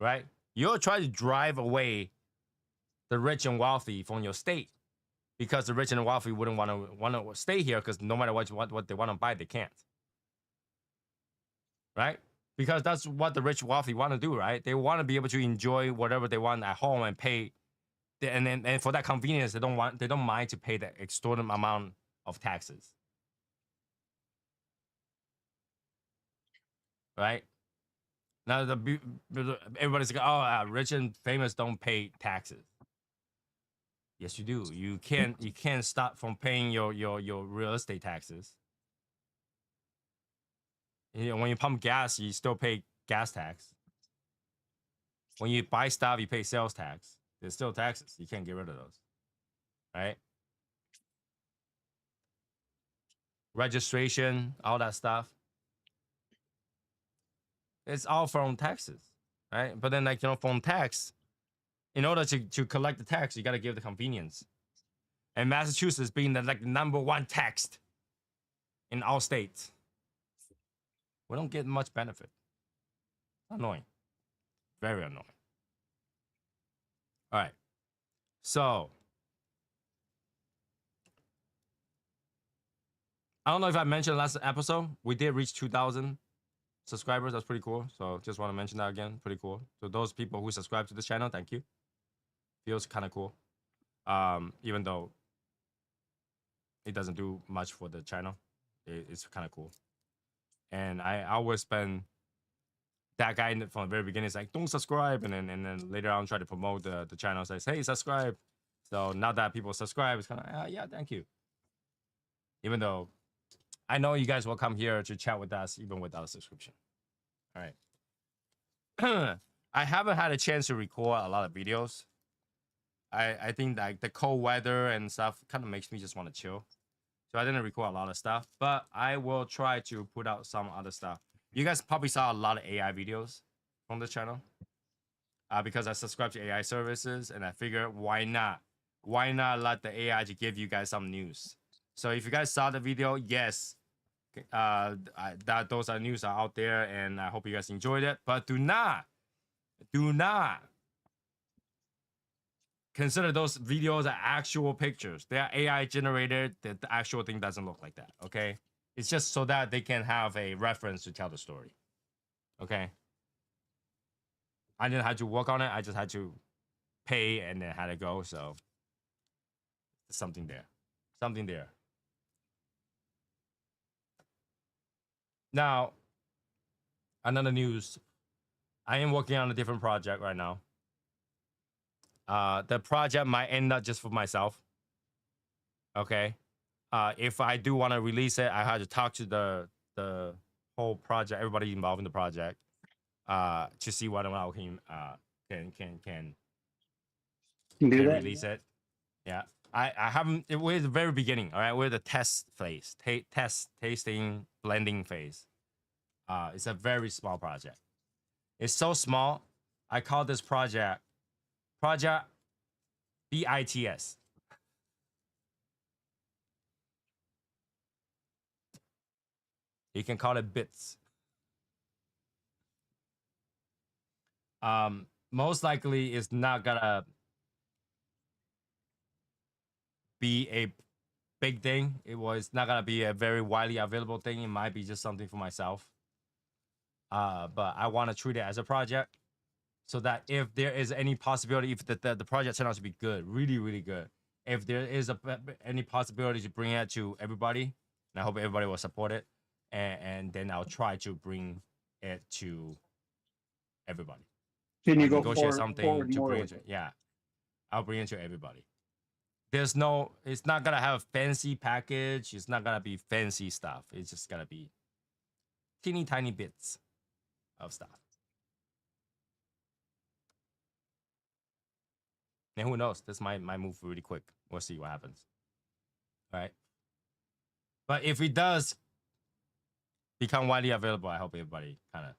Right? You're trying to drive away the rich and wealthy from your state because the rich and wealthy wouldn't want to stay here because no matter what they want to buy, they can't. Right? Because that's what the rich wealthy want to do, right? They want to be able to enjoy whatever they want at home and pay, and for that convenience, they don't mind to pay the extortionate amount of taxes. Right? Now everybody's like, oh, rich and famous don't pay taxes. Yes, you do. You can't stop from paying your real estate taxes. When you pump gas, you still pay gas tax. When you buy stuff, you pay sales tax. There's still taxes. You can't get rid of those. Right? Registration, all that stuff. It's all from taxes. Right? But then from tax, in order to collect the tax, you got to give the convenience. And Massachusetts being the number one taxed in our states. We don't get much benefit. Annoying. Very annoying. All right. So I don't know if I mentioned last episode, we did reach 2,000 subscribers. That's pretty cool. So just want to mention that again. Pretty cool. So those people who subscribe to this channel, thank you. Feels kind of cool. Even though it doesn't do much for the channel, it's kind of cool. And I always spend that guy from the very beginning is like, don't subscribe, and then later on try to promote the channel, says, hey, subscribe. So now that people subscribe, it's kind of yeah, thank you. Even though I know you guys will come here to chat with us even without a subscription. All right. I haven't had a chance to record a lot of videos. I think like the cold weather and stuff kind of makes me just want to chill. So I didn't record a lot of stuff, but I will try to put out some other stuff. You guys probably saw a lot of AI videos from the channel because I subscribe to AI services, and I figured why not? Why not let the AI to give you guys some news? So if you guys saw the video, yes, that those are news are out there, and I hope you guys enjoyed it. But do not consider those videos are actual pictures. They are AI generated. The actual thing doesn't look like that. Okay, it's just so that they can have a reference to tell the story. Okay, I didn't have to work on it. I just had to pay and then had to go. So something there, something there. Now, another news. I am working on a different project right now. The project might end up just for myself. Okay. If I do want to release it, I had to talk to the whole project, everybody involved in the project, to see whether I can release it. Yeah. I haven't. We're at the very beginning. All right, we're the test phase, tasting, blending phase. It's a very small project. It's so small. I call this project BITS. You can call it bits. Most likely, it's not gonna be a big thing. It's not gonna be a very widely available thing. It might be just something for myself. But I want to treat it as a project, so that if there is any possibility, if the project turns out to be good, really, really good, if there is any possibility to bring it to everybody, and I hope everybody will support it, and then I'll try to bring it to everybody. Can you I go negotiate forward something to more bring with it? it? Yeah, I'll bring it to everybody. It's not gonna have a fancy package. It's not gonna be fancy stuff. It's just gonna be teeny tiny bits of stuff. And who knows? This might move really quick. We'll see what happens. All right. But if it does become widely available, I hope everybody kind of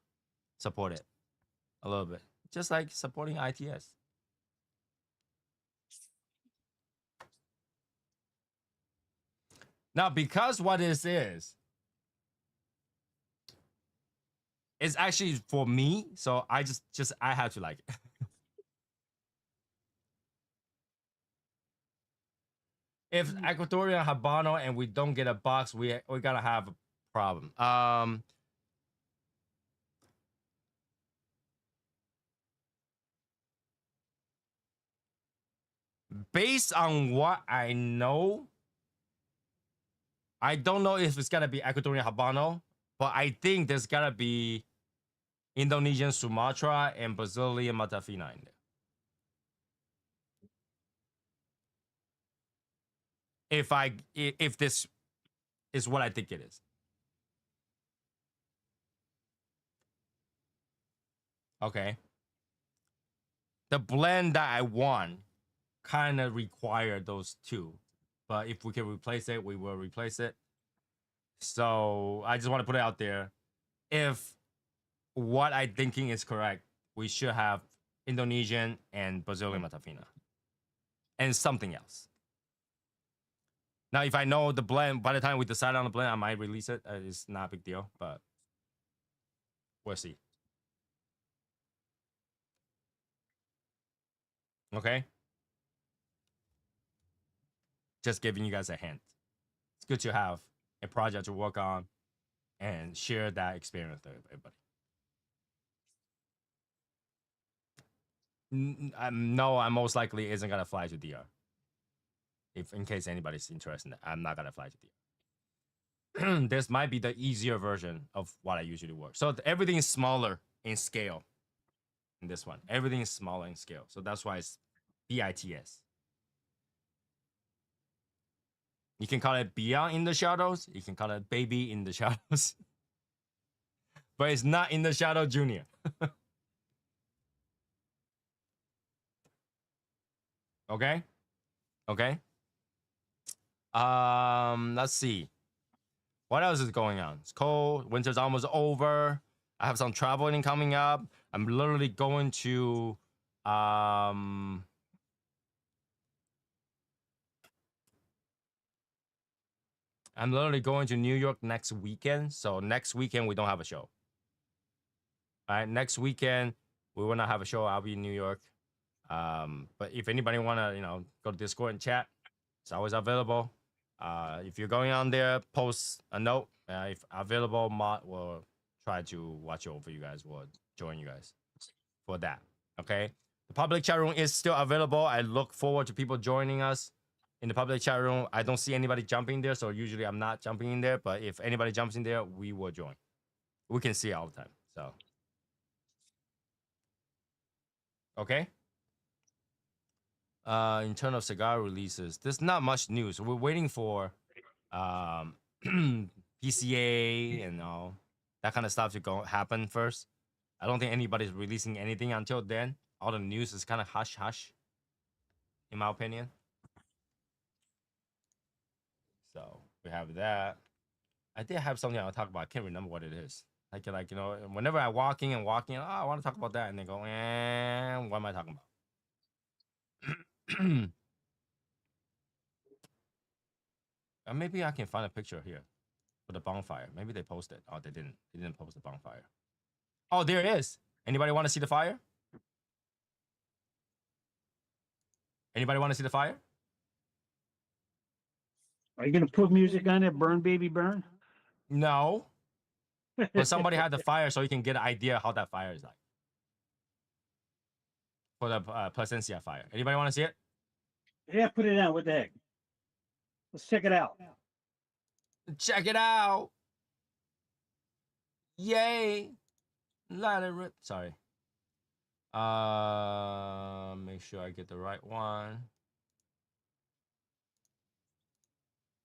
support it a little bit. Just like supporting ITS. Now, because what this is actually for me, so I I have to like it. If Ecuadorian Habano and we don't get a box, we're gonna have a problem. Based on what I know, I don't know if it's gonna be Ecuadorian Habano, but I think there's gotta be Indonesian Sumatra and Brazilian Matafina in there. If this is what I think it is. Okay. The blend that I want kind of require those two. But if we can replace it, we will replace it. So I just want to put it out there. If what I'm thinking is correct, we should have Indonesian and Brazilian Matafina. And something else. Now, if I know the blend, by the time we decide on the blend, I might release it. It's not a big deal, but we'll see. Okay. Just giving you guys a hint. It's good to have a project to work on and share that experience with everybody. No, I most likely isn't gonna fly to DR. If in case anybody's interested, I'm not gonna fly to DR. This might be the easier version of what I usually work. So everything is smaller in scale. In this one, everything is smaller in scale. So that's why it's BITS. You can call it Beyond in the Shadows. You can call it Baby in the Shadows. But it's not In the Shadow Junior. Okay? Okay. Let's see. What else is going on? It's cold. Winter's almost over. I have some traveling coming up. I'm literally going to I'm literally going to New York next weekend. So next weekend we don't have a show. All right, next weekend we will not have a show. I'll be in New York. But if anybody wanna, go to Discord and chat, it's always available. If you're going on there, post a note. If available, Mod will try to watch over you guys. Will join you guys for that. Okay. The public chat room is still available. I look forward to people joining us in the public chat room. I don't see anybody jumping there, so usually I'm not jumping in there. But if anybody jumps in there, we will join. We can see all the time. So okay. In terms of cigar releases, there's not much news. We're waiting for PCA and all that kind of stuff to go happen first. I don't think anybody's releasing anything until then. All the news is kind of hush hush, in my opinion. So we have that. I did have something I'll talk about. I can't remember what it is. Like whenever I walking, oh, I want to talk about that, and they go, what am I talking about? Maybe I can find a picture here for the bonfire. Maybe they posted. Oh, they didn't. They didn't post the bonfire. Oh, there it is. Anybody want to see the fire? Anybody want to see the fire? Are you gonna put music on it? Burn, baby, burn. No. But somebody had the fire so you can get an idea how that fire is like. For the Placencia fire. Anybody want to see it? Yeah, put it on. What the heck? Let's check it out. Check it out. Yay. Let it rip. Sorry. Make sure I get the right one.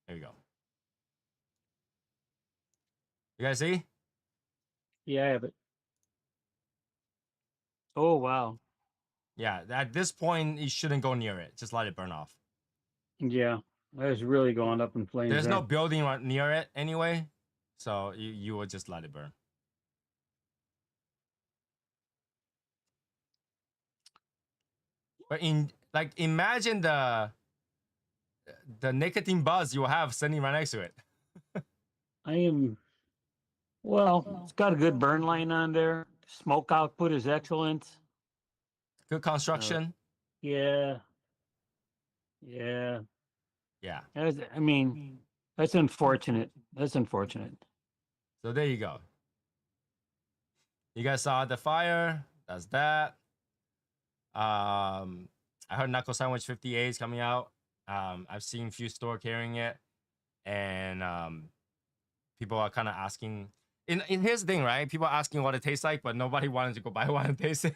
There we go. You guys see? Yeah, I have it. Oh wow. Yeah, at this point, you shouldn't go near it. Just let it burn off. Yeah, that's really going up in flames. There's no building right near it anyway, so you will just let it burn. But imagine the nicotine buzz you will have sitting right next to it. Well, it's got a good burn line on there. Smoke output is excellent. Good construction. Yeah. Yeah. That's unfortunate. That's unfortunate. So there you go. You guys saw the fire. That's that. I heard Knuckle Sandwich 58 is coming out. I've seen a few stores carrying it, and people are kind of asking. And here's the thing, right? People are asking what it tastes like, but nobody wanted to go buy one and taste it.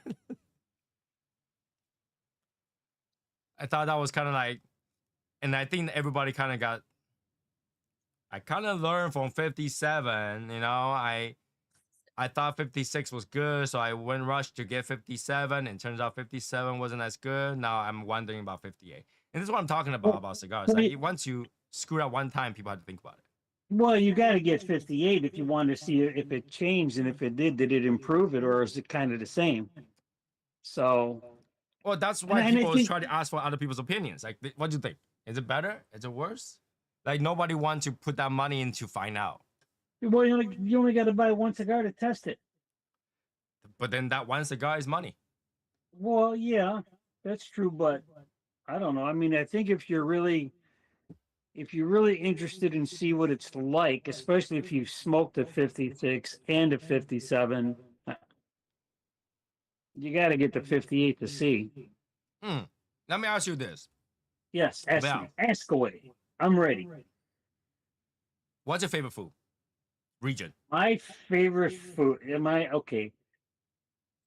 I thought that was kind of like, and I think everybody kind of got. I kind of learned from 57. I thought 56 was good, so I went rush to get 57, and turns out 57 wasn't as good. Now I'm wondering about 58. And this is what I'm talking about cigars. Like, once you screw up one time, people have to think about it. Well, you got to get 58 if you want to see if it changed, and if it did it improve it, or is it kind of the same? So, well, that's why people always try to ask for other people's opinions. Like, what do you think? Is it better? Is it worse? Like nobody wants to put that money in to find out. Well, you only got to buy one cigar to test it. But then that one cigar is money. Well, yeah, that's true, but I don't know. I mean, I think if you're really interested in see what it's like, especially if you've smoked a 56 and a 57, you got to get the 58 to see. Let me ask you this. Yes, ask Val. me. Ask away. I'm ready. What's your favorite food? Region. My favorite food. Am I okay?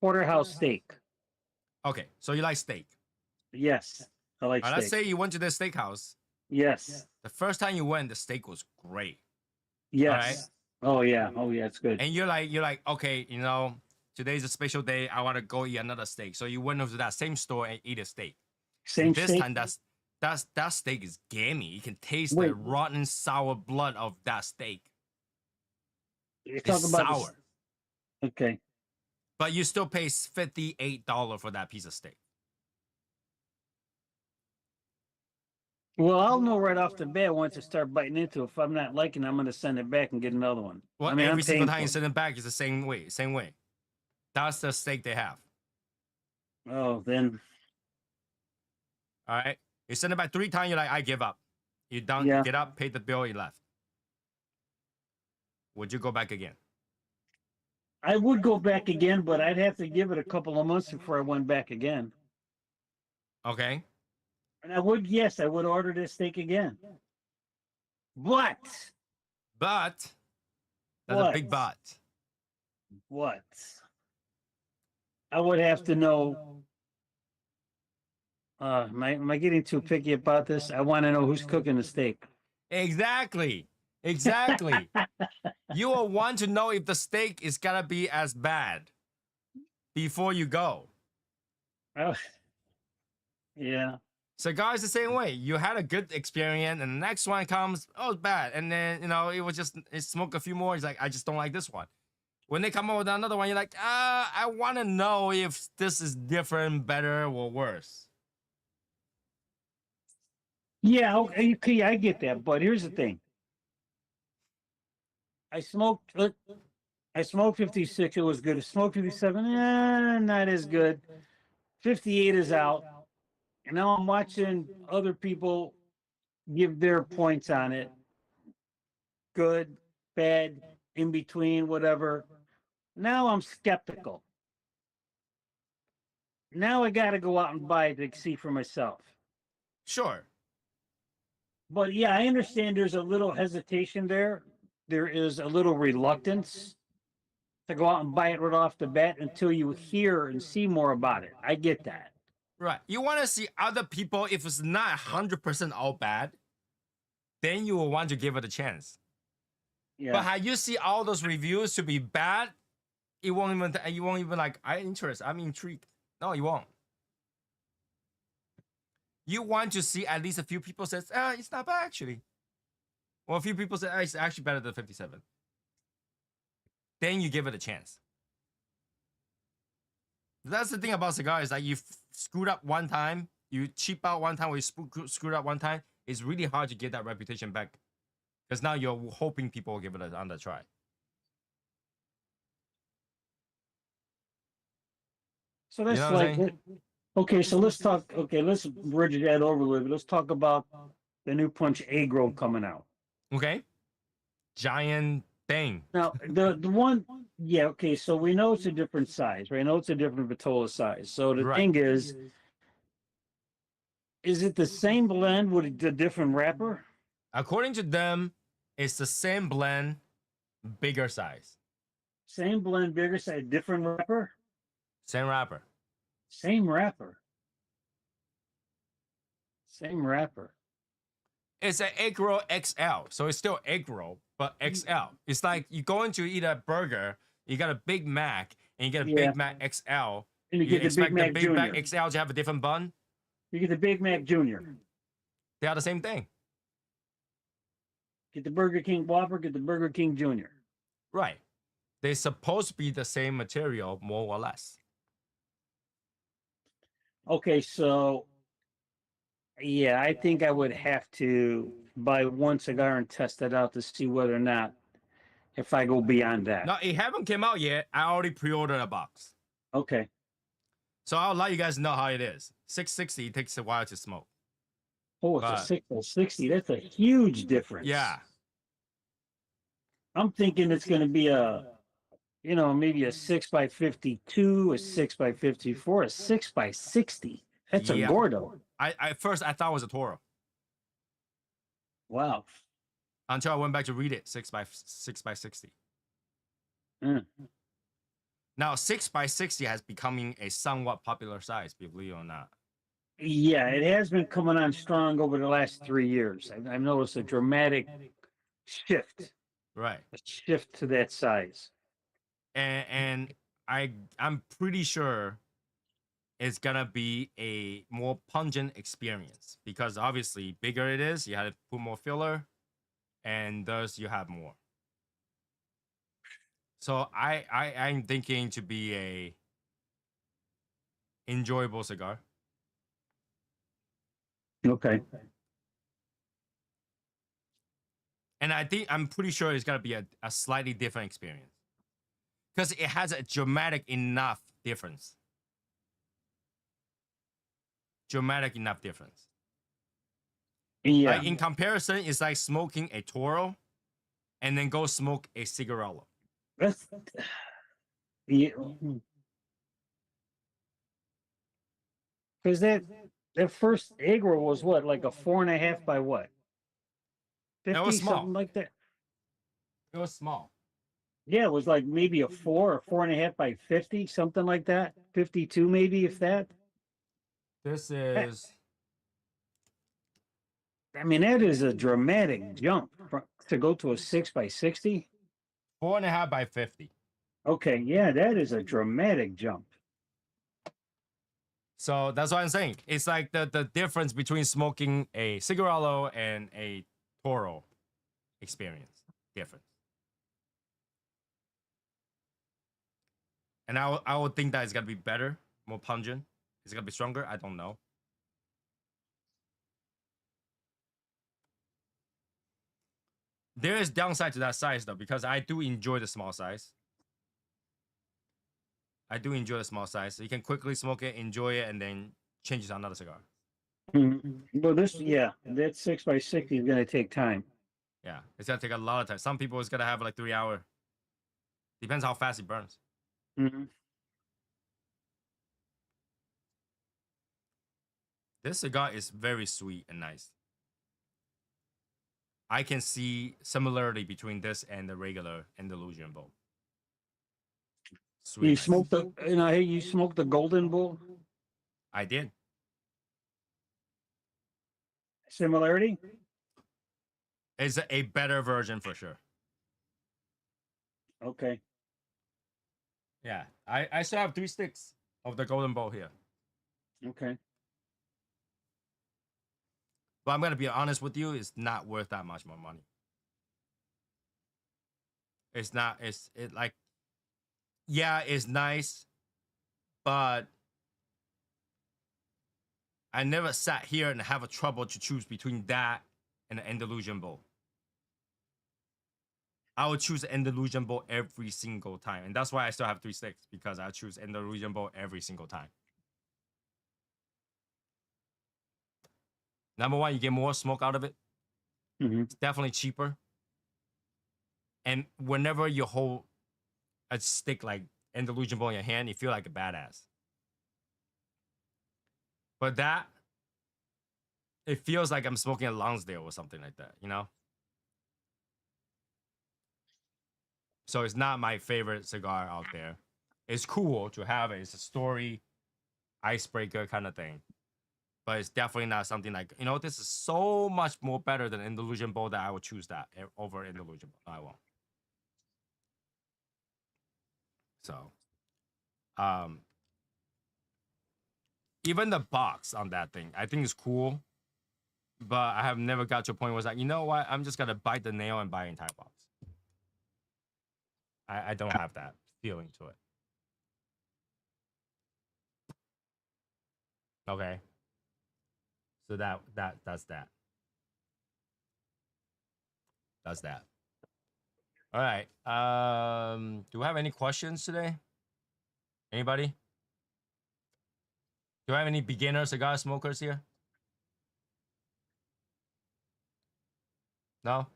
Porterhouse steak. Okay, so you like steak. Yes, I like All right, let's steak. say you went to this steakhouse. Yes. The first time you went, the steak was great. Yes. Oh yeah. Oh yeah. It's good. And you're like, okay, you know, today's a special day. I want to go eat another steak. So you went over to that same store and eat a steak. Same And this steak. time, that steak is gamey. You can taste Wait. the rotten sour blood of that steak. You're It's talking about sour. Okay. But you still pay $58 for that piece of steak. Well, I'll know right off the bat once I start biting into it. If I'm not liking it, I'm going to send it back and get another one. Well, I mean, every I'm single paying time you for send it back, it's the same way. Same way. That's the steak they have. it. Oh, then All right. You send it back 3 times, you're like, I give up. You done, Yeah. get up, pay the bill, you left. Would you go back again? I would go back again, but I'd have to give it a couple of months before I went back again. Okay. And I would, yes, I would order this steak again. But But that's a big but. what? I would have to know. Am I getting too picky about this? I want to know who's cooking the steak. Exactly. Exactly. You will want to know if the steak is gonna be as bad before you go. Oh, yeah. Cigar is the same way. You had a good experience, and the next one comes, oh, it's bad. And then, you know, it smoke a few more. It's like, I just don't like this one. When they come up with another one, you're like, I want to know if this is different, better, or worse. Yeah, okay, I get that. But here's the thing. I smoked 56, it was good. I smoked 57, not as good. 58 is out. And now I'm watching other people give their points on it. Good, bad, in between, whatever. Now I'm skeptical. Now I got to go out and buy it to see for myself. Sure. But yeah, I understand there's a little hesitation there. There is a little reluctance to go out and buy it right off the bat until you hear and see more about it. I get that. Right. You want to see other people, if it's not 100% all bad, then you will want to give it a chance. Yeah. But how you see all those reviews to be bad, you won't even like, I'm intrigued. No, you won't. You want to see at least a few people says, it's not bad actually. Well, a few people say, it's actually better than 57. Then you give it a chance. That's the thing about cigars, like you screwed up one time, you cheap out one time, or you screwed up one time, it's really hard to get that reputation back. Because now you're hoping people will give it another try. So that's You know what I'm like, okay, so let's talk, okay, let's bridge that over a little bit. Let's talk about the new Punch Agro coming out. Okay? Giant thing. Now, the one, yeah, okay, so we know it's a different size, right? I know it's a different Vitola size. So the Right. thing is it the same blend with a different wrapper? According to them, it's the same blend, bigger size. Same blend, bigger size, different wrapper? Same wrapper. Same wrapper. Same wrapper. It's an egg roll XL, so it's still egg roll, but XL. It's like you go into eat a burger, you got a Big Mac, and you get a Yeah. Big Mac XL. And you get the Big expect Mac the Big Junior. Mac XL to have a different bun? You get the Big Mac Junior. They are the same thing. Get the Burger King Whopper, get the Burger King Junior. Right. They're supposed to be the same material, more or less. Okay, so yeah, I think I would have to buy one cigar and test it out to see whether or not if I go beyond that. No, it haven't came out yet. I already pre-ordered a box. Okay. So I'll let you guys know how it is. 660, it takes a while to smoke. Oh, it's But- a 6 by 60. That's a huge difference. Yeah. I'm thinking it's going to be a, you know, maybe a 6 by 52, a 6 by 54, a 6 by 60. That's Yeah. a Gordo. I first I thought it was a Toro Wow. until I went back to read it. 6 by 60. Mm. Now 6 by 60 has becoming a somewhat popular size, believe it or not. Yeah, it has been coming on strong over the last 3 years. I've noticed a dramatic shift, Right. a shift to that size. And I'm pretty sure it's gonna be a more pungent experience because obviously bigger it is, you have to put more filler, and thus you have more. So I'm thinking to be a enjoyable cigar. Okay. And I'm pretty sure it's gonna be a slightly different experience. Because it has a dramatic enough difference. Dramatic enough difference. Yeah. Like in comparison, it's like smoking a Toro and then go smoke a cigarello. That's yeah. Because that first Agro was what, like a 4.5 by what? 50, That was small. something like that. It was small. Yeah, it was like maybe a 4 or 4.5 by 50, something like that. 52, maybe, if that. This is I mean, that is a dramatic jump to go to a 6 by 60. 4.5 by 50. Okay, yeah, that is a dramatic jump. So that's what I'm saying. It's like the difference between smoking a cigarello and a Toro experience. Difference. And I would think that it's gonna be better, more pungent. It's gonna be stronger. I don't know. There is downside to that size though, because I do enjoy the small size. I do enjoy the small size. So you can quickly smoke it, enjoy it, and then change it to another cigar. Well, that 6 by 60 is going to take time. Yeah, it's gonna take a lot of time. Some people it's gonna have like 3 hour. Depends how fast it burns. Mhm. This cigar is very sweet and nice. I can see similarity between this and the regular Andalusian Bull. Sweet. You nice. smoked you smoked the Golden Bull? I did. Similarity? It's a better version for sure. Okay. Yeah, I still have 3 sticks of the Golden Bowl here. Okay. But I'm gonna be honest with you, it's not worth that much more money. It's not. It like, yeah, it's nice, but I never sat here and have a trouble to choose between that and the Andalusian Bowl. I would choose Andalusian Bowl every single time, and that's why I still have 3 sticks because I choose Andalusian Bowl every single time. Number one, you get more smoke out of it. Mm-hmm. It's definitely cheaper. And whenever you hold a stick like Andalusian Bowl in your hand, you feel like a badass. But that, it feels like I'm smoking a Lonsdale or something like that, you know? So it's not my favorite cigar out there. It's cool to have it. It's a story, icebreaker kind of thing. But it's definitely not something like, you know, this is so much more better than Andalusian Bowl that I would choose that over Andalusian Bowl. No, I won't. So, even the box on that thing, I think is cool. But I have never got to a point where it's like, you know what? I'm just gonna bite the nail and buy an entire box. I don't have that feeling to it. Okay. So that's that. That's that. All right. Do we have any questions today? Anybody? Do I have any beginner cigar smokers here? No?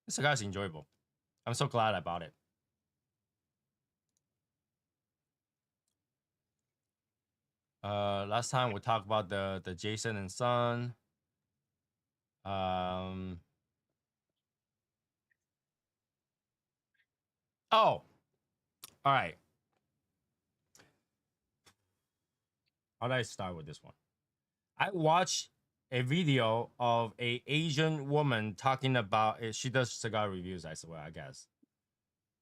This cigar is enjoyable. I'm so glad I bought it. Last time we talked about the Jason and Son. Oh, all right. How do I start with this one? I watched a video of a Asian woman talking about it. She does cigar reviews, I swear, I guess.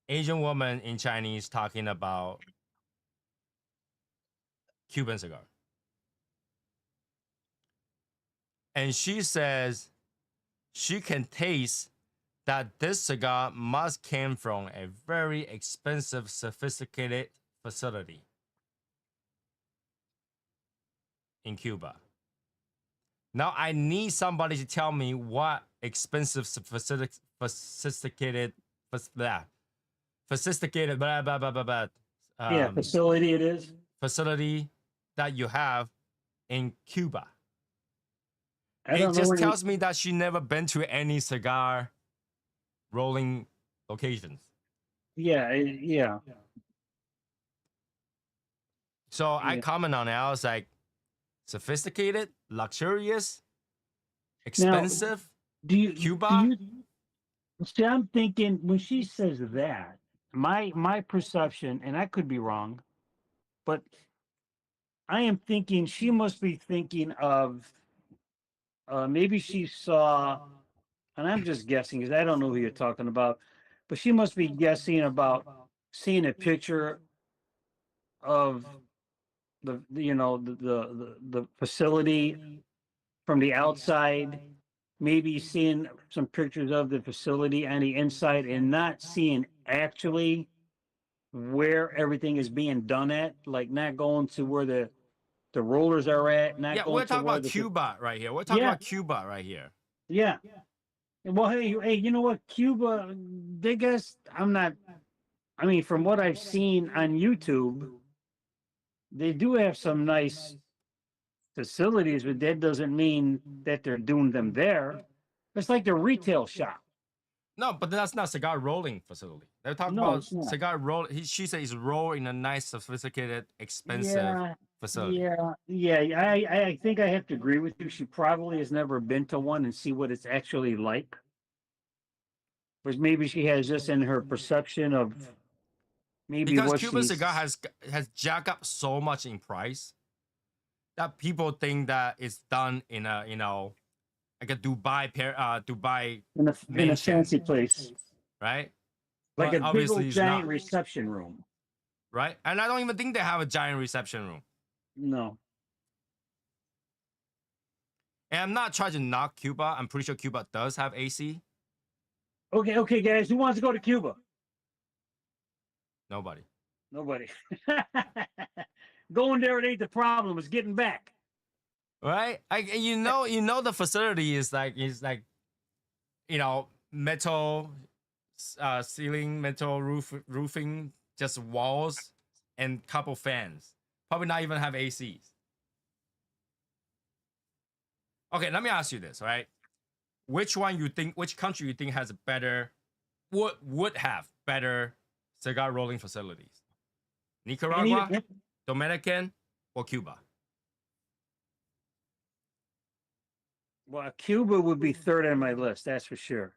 Asian woman in Chinese talking about Cuban cigar. And she says she can taste that this cigar must came from a very expensive, sophisticated facility in Cuba. Now I need somebody to tell me what expensive, sophisticated, blah blah blah blah blah. Facility it is. Facility that you have in Cuba. I It don't know just where you- tells me that she never been to any cigar rolling locations. Yeah. So I Yeah. comment on it. I was like, sophisticated, luxurious, expensive. Do you Cuba? Do you, see, I'm thinking when she says that, my perception, and I could be wrong, but I am thinking she must be thinking of maybe she saw, and I'm just guessing because I don't know who you're talking about, but she must be guessing about seeing a picture of the facility from the outside, maybe seeing some pictures of the facility on the inside and not seeing actually where everything is being done at, like not going to where the rollers are at, not Yeah, going we're to talking where about the Cuba right here. We're talking Yeah. about Cuba right here. yeah. Well, hey, you know what? Cuba, they guess I'm not. I mean, from what I've seen on YouTube, they do have some nice facilities, but that doesn't mean that they're doing them there. It's like the retail shop. No, but that's not cigar rolling facility. They're talking No, about it's not. cigar roll. She says it's roll in a nice, sophisticated, expensive Yeah, facility. yeah. I think I have to agree with you. She probably has never been to one and see what it's actually like. But maybe she has this in her perception of maybe Because what Cuban she's. cigar has jacked up so much in price that people think that it's done in a like a Dubai In a mansion, fancy place, right? like But a big obviously old it's giant not, reception room. right? And I don't even think they have a giant reception room. No. And I'm not trying to knock Cuba. I'm pretty sure Cuba does have AC. Okay, guys. Who wants to go to Cuba? Nobody. Nobody. Going there, it ain't the problem. It's getting back. Right? You know the facility is like metal ceiling, metal roofing, just walls and couple fans. Probably not even have ACs. Okay, let me ask you this, all right? Which country you think has a better would have better cigar rolling facilities? Nicaragua, Dominican, or Cuba? Well, Cuba would be third on my list, that's for sure.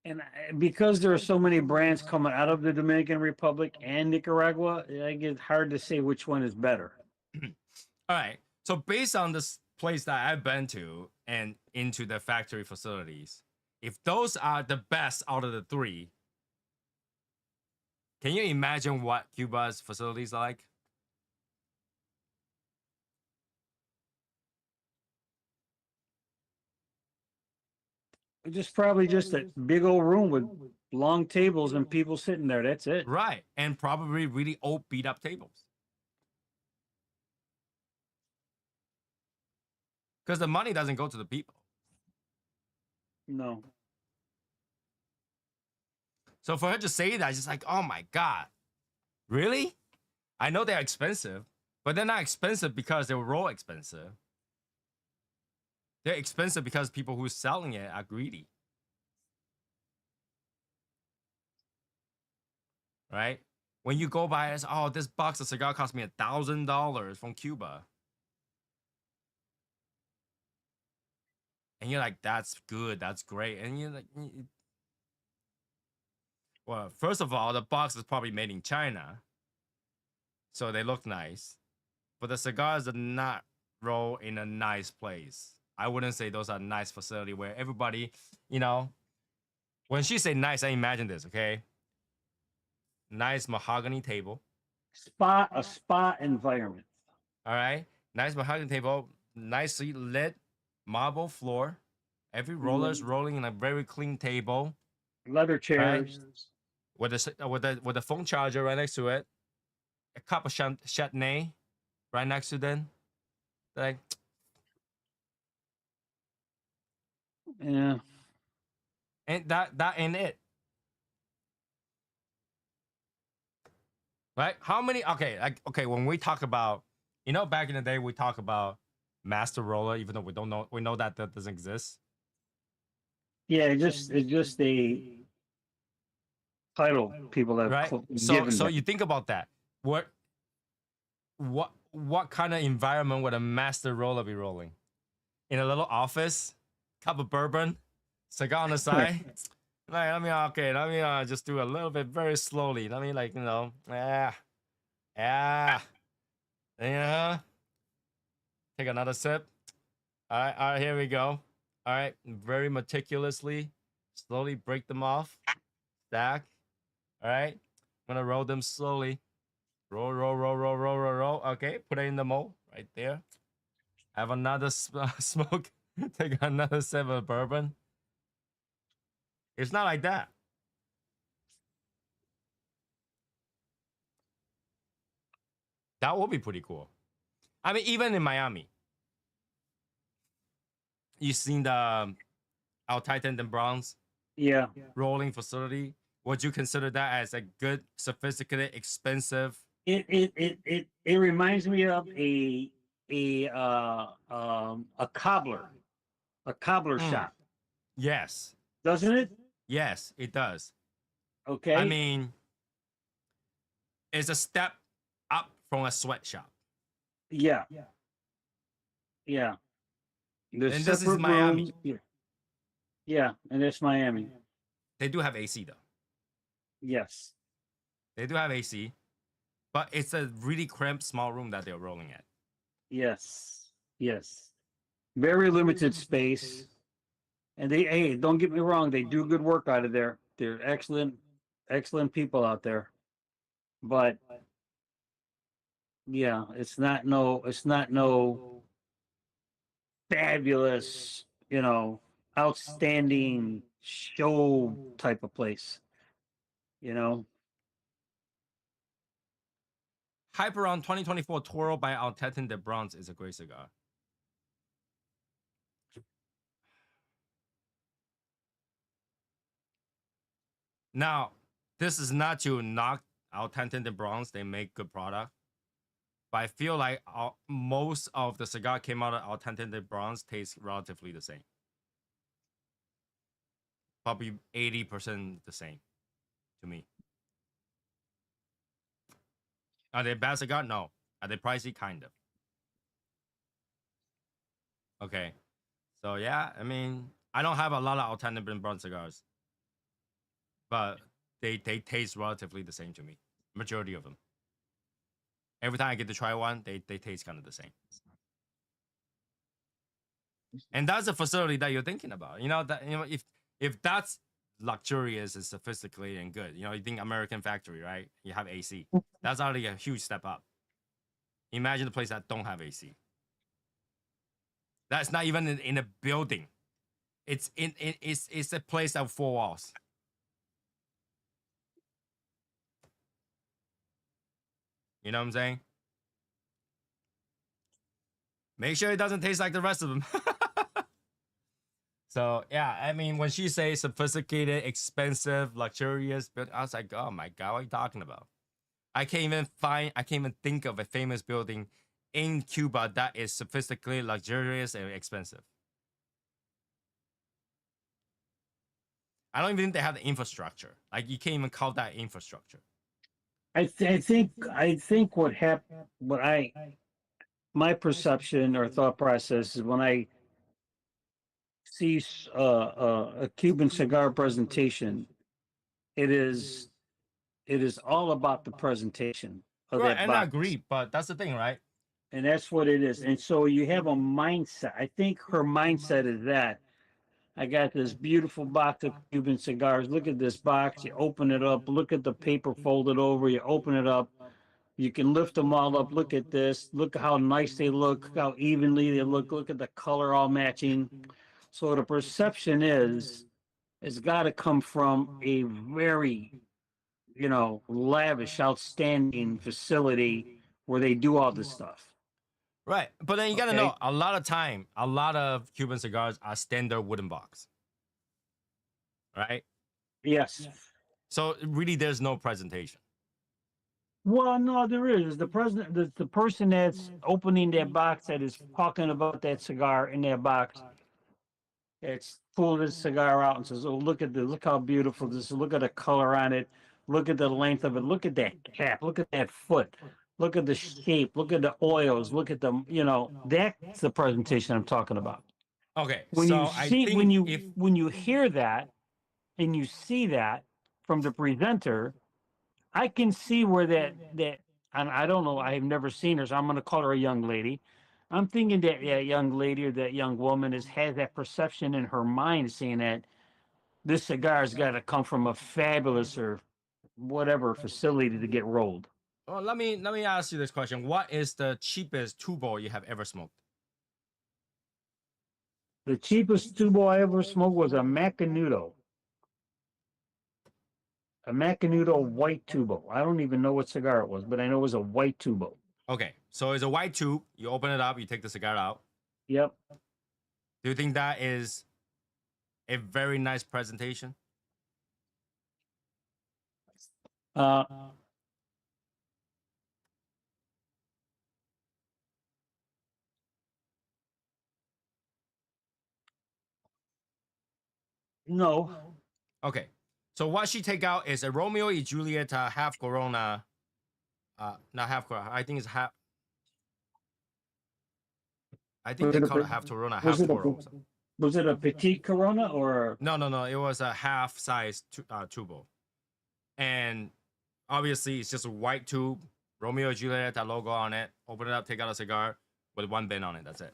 And because there are so many brands coming out of the Dominican Republic and Nicaragua, I get hard to say which one is better. All right. So based on this place that I've been to and into the factory facilities, if those are the best out of the three, can you imagine what Cuba's facilities are like? Just probably just a big old room with long tables and people sitting there. That's it. Right. And probably really old beat up tables. because the money doesn't go to the people. No. So for her to say that, she's like, oh my God, really? I know they're expensive, but they're not expensive because they're raw expensive. They're expensive because people who are selling it are greedy. Right? When you go buy it, oh, this box of cigar cost me $1,000 from Cuba. And you're like, that's good, that's great. And you're like, well, first of all, the box is probably made in China. So they look nice. But the cigars are not rolled in a nice place. I wouldn't say those are nice facility where everybody, you know, when she say nice, I imagine this, okay? Nice mahogany table. A spa environment. All right. Nice mahogany table, nicely lit marble floor. Every roller's rolling in a very clean table. Leather Right? chairs. With the phone charger right next to it. A cup of Chardonnay right next to them. Like, Yeah. and that ain't it. Right? How many? Okay, like okay. When we talk about, back in the day, we talk about master roller, even though we know that doesn't exist. Yeah, it's just a title people have Right? given So them. you think about that. What kind of environment would a master roller be rolling? In a little office, cup of bourbon, cigar on the side. Like, let me just do a little bit very slowly. Let me take another sip. All right, here we go. All right, very meticulously, slowly break them off, stack. All right, I'm gonna roll them slowly. Roll, roll, roll, roll, roll, roll, roll. Okay, put it in the mold right there. Have another smoke. Take another sip of bourbon. It's not like that. That would be pretty cool. I mean, even in Miami, you seen the our Titan and Bronze Yeah. rolling facility. Would you consider that as a good, sophisticated, expensive? It reminds me of a cobbler shop, Yes, doesn't it? yes, it does. Okay. I mean, it's a step up from a sweatshop. Yeah. Yeah. There's And this is separate Miami. rooms. Yeah. Yeah, and it's Miami. They do have AC though. Yes. They do have AC, but it's a really cramped small room that they're rolling at. Yes. Yes. Very limited space. And hey, don't get me wrong, they do good work out of there. They're excellent people out there. But yeah, it's not no fabulous, outstanding show type of place. You know? Hyperon 2024 Toro by Altetin de Bronze is a great cigar. Now, this is not to knock Altetin de Bronze. They make good product. But I feel like most of the cigar came out of Altetin de Bronze tastes relatively the same. Probably 80% the same to me. Are they bad cigar? No. Are they pricey? Kind of. Okay. So yeah, I mean, I don't have a lot of Altetin de Bronze cigars. But they taste relatively the same to me. Majority of them. Every time I get to try one, they taste kind of the same. And that's the facility that you're thinking about. If that's luxurious and sophisticated and good, you think American factory, right? You have AC. That's already a huge step up. Imagine the place that don't have AC. That's not even in a building. It's it's a place that have four walls. You know what I'm saying? Make sure it doesn't taste like the rest of them. So yeah, I mean, when she says sophisticated, expensive, luxurious, but I was like, oh my god, what are you talking about? I can't even think of a famous building in Cuba that is sophisticated, luxurious, and expensive. I don't even think they have the infrastructure. Like you can't even call that infrastructure. I think what happened, my perception or thought process is when I see a Cuban cigar presentation, it is it is all about the presentation of Right, that and I box, agree, but that's the thing, right? and that's what it is. And so you have a mindset. I think her mindset is that I got this beautiful box of Cuban cigars. Look at this box. You open it up. Look at the paper folded over. You open it up. You can lift them all up. Look at this. Look how nice they look. How evenly they look. Look at the color all matching. So the perception is it's got to come from a very, lavish, outstanding facility where they do all this stuff. Right, but then you gotta Okay. know a lot of time, a lot of Cuban cigars are standard wooden box, right? Yes. So really, there's no presentation. Well, no, there is. The president, the person that's opening that box that is talking about that cigar in that box, it's pulled his cigar out and says, "Oh, look at this! Look how beautiful this is! Look at the color on it! Look at the length of it! Look at that cap! Look at that foot! Look at the shape! Look at the oils! Look at the, that's the presentation I'm talking about. Okay, When you so I see, think if when you hear that and you see that from the presenter, I can see where that and I don't know, I've never seen her, so I'm gonna call her a young lady. I'm thinking that young lady or that young woman has that perception in her mind saying that this cigar's gotta come from a fabulous or whatever facility to get rolled. well, let me ask you this question: what is the cheapest tubo you have ever smoked? The cheapest tubo I ever smoked was a Macanudo white tubo. I don't even know what cigar it was, but I know it was a white tubo. Okay, so it's a white tube. You open it up, you take the cigar out. Yep. Do you think that is a very nice presentation? Uh, no. Okay, so what she take out is a Romeo y Juliet half Corona. Not half Corona. I think it's half. I think Was they it call it a half Corona, was half it a Toro. was it a petite Corona or No, no, no. It was a half size tubo, and obviously it's just a white tube. Romeo and Juliet, that logo on it. Open it up, take out a cigar with one bin on it. That's it.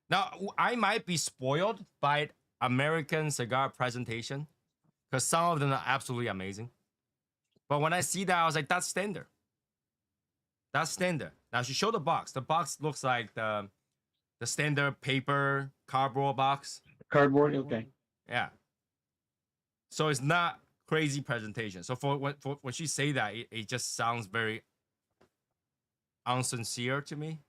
Now I might be spoiled by American cigar presentation because some of them are absolutely amazing. But when I see that, I was like, that's standard. That's standard. Now she showed the box. The box looks like the standard paper cardboard box. cardboard? Okay. Yeah. So it's not crazy presentation. So for when she say that, it just sounds very unsincere to me.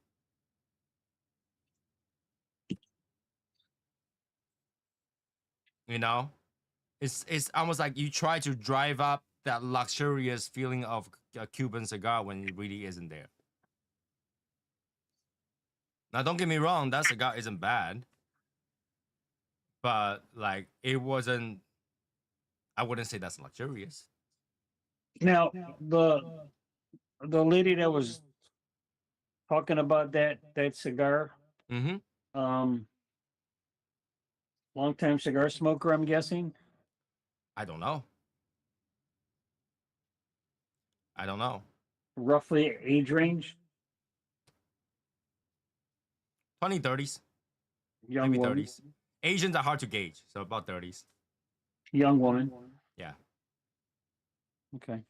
You know, it's almost like you try to drive up that luxurious feeling of a Cuban cigar when it really isn't there. Now, don't get me wrong, that cigar isn't bad, but like it wasn't. I wouldn't say that's luxurious. Now the lady that was talking about that cigar, Mm-hmm. um, long time cigar smoker, I'm guessing. I don't know. I don't know. Roughly age range, 2030s, young maybe woman, 30s. Asians are hard to gauge, so about 30s. young woman. Yeah. Okay.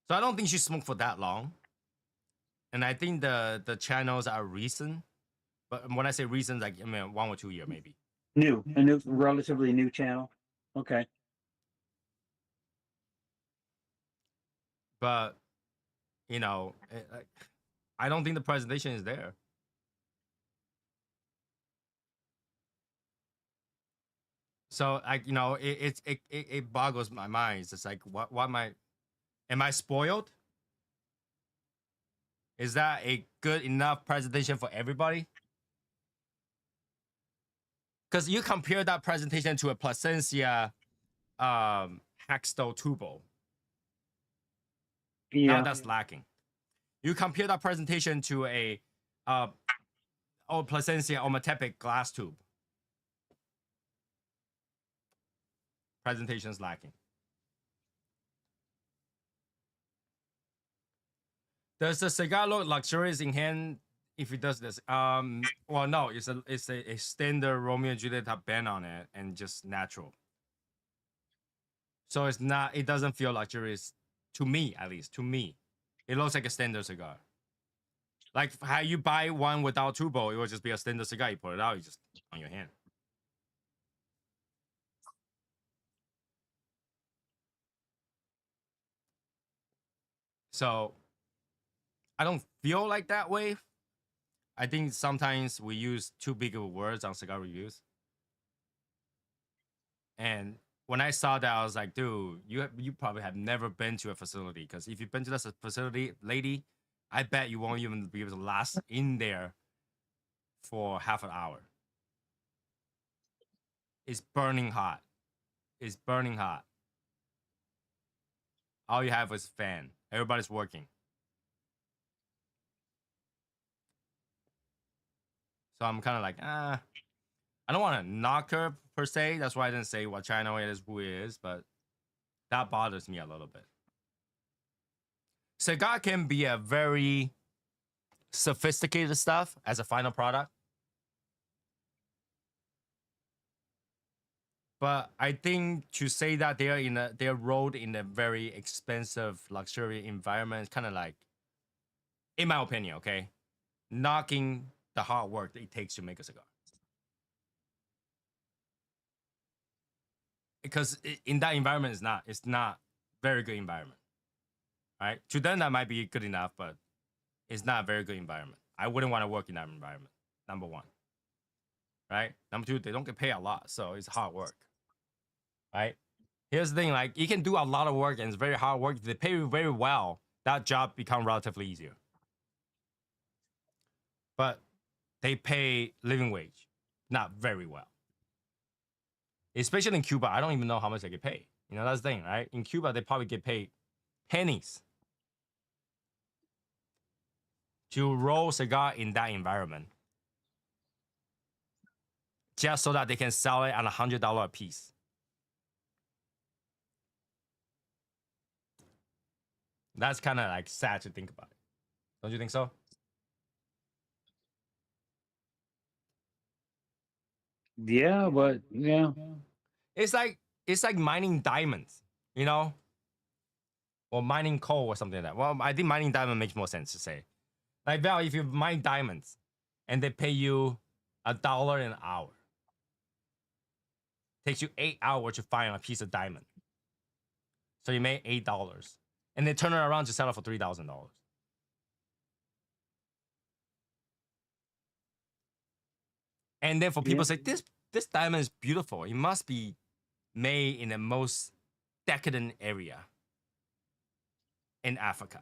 So I don't think she smoked for that long. And I think the channels are recent. But when I say recent, like I mean 1 or 2 year maybe. A new, relatively new channel. Okay. But you know, I don't think the presentation is there. So like, you know, it boggles my mind. It's just like, what am I spoiled? Is that a good enough presentation for everybody? Because you compare that presentation to a Plasencia Hexto Tubo. Now Yeah. that's lacking. You compare that presentation to a Plasencia Ometepic glass tube. Presentation's lacking. Does the cigar look luxurious in hand if it does this? Well, no, it's a standard Romeo and Juliet type band on it and just natural. So it doesn't feel luxurious to me, at least to me. It looks like a standard cigar. Like how you buy one without tubo, it would just be a standard cigar. You put it out, you just on your hand. So I don't feel like that way. I think sometimes we use too big of words on cigar reviews. And when I saw that, I was like, dude, you probably have never been to a facility, because if you've been to this facility, lady, I bet you won't even be able to last in there for half an hour. It's burning hot. It's burning hot. All you have is fan. Everybody's working. So I'm kind of like, I don't want to knock her per se. That's why I didn't say what China it is, who it is, but that bothers me a little bit. Cigar can be a very sophisticated stuff as a final product. But I think to say that they're rolled in a very expensive luxury environment is kind of like, in my opinion, okay, knocking the hard work that it takes to make a cigar. Because in that environment, it's not very good environment, right? To them that might be good enough, but it's not a very good environment. I wouldn't want to work in that environment. Number one, right? Number two, they don't get paid a lot, so it's hard work, right? Here's the thing: like you can do a lot of work and it's very hard work. If they pay you very well, that job becomes relatively easier. But they pay living wage, not very well. Especially in Cuba, I don't even know how much they get paid. You know, that's the thing, right? In Cuba, they probably get paid pennies to roll cigar in that environment, just so that they can sell it at $100 a piece. That's kind of like sad to think about it. Don't you think so? Yeah, but yeah. It's like mining diamonds, you know, or mining coal or something like that. Well, I think mining diamond makes more sense to say. Like, Val, if you mine diamonds and they pay you $1 an hour, takes you 8 hours to find a piece of diamond. So you made $8, and they turn it around to sell it for $3,000. And then for people say this diamond is beautiful, it must be made in the most decadent area in Africa.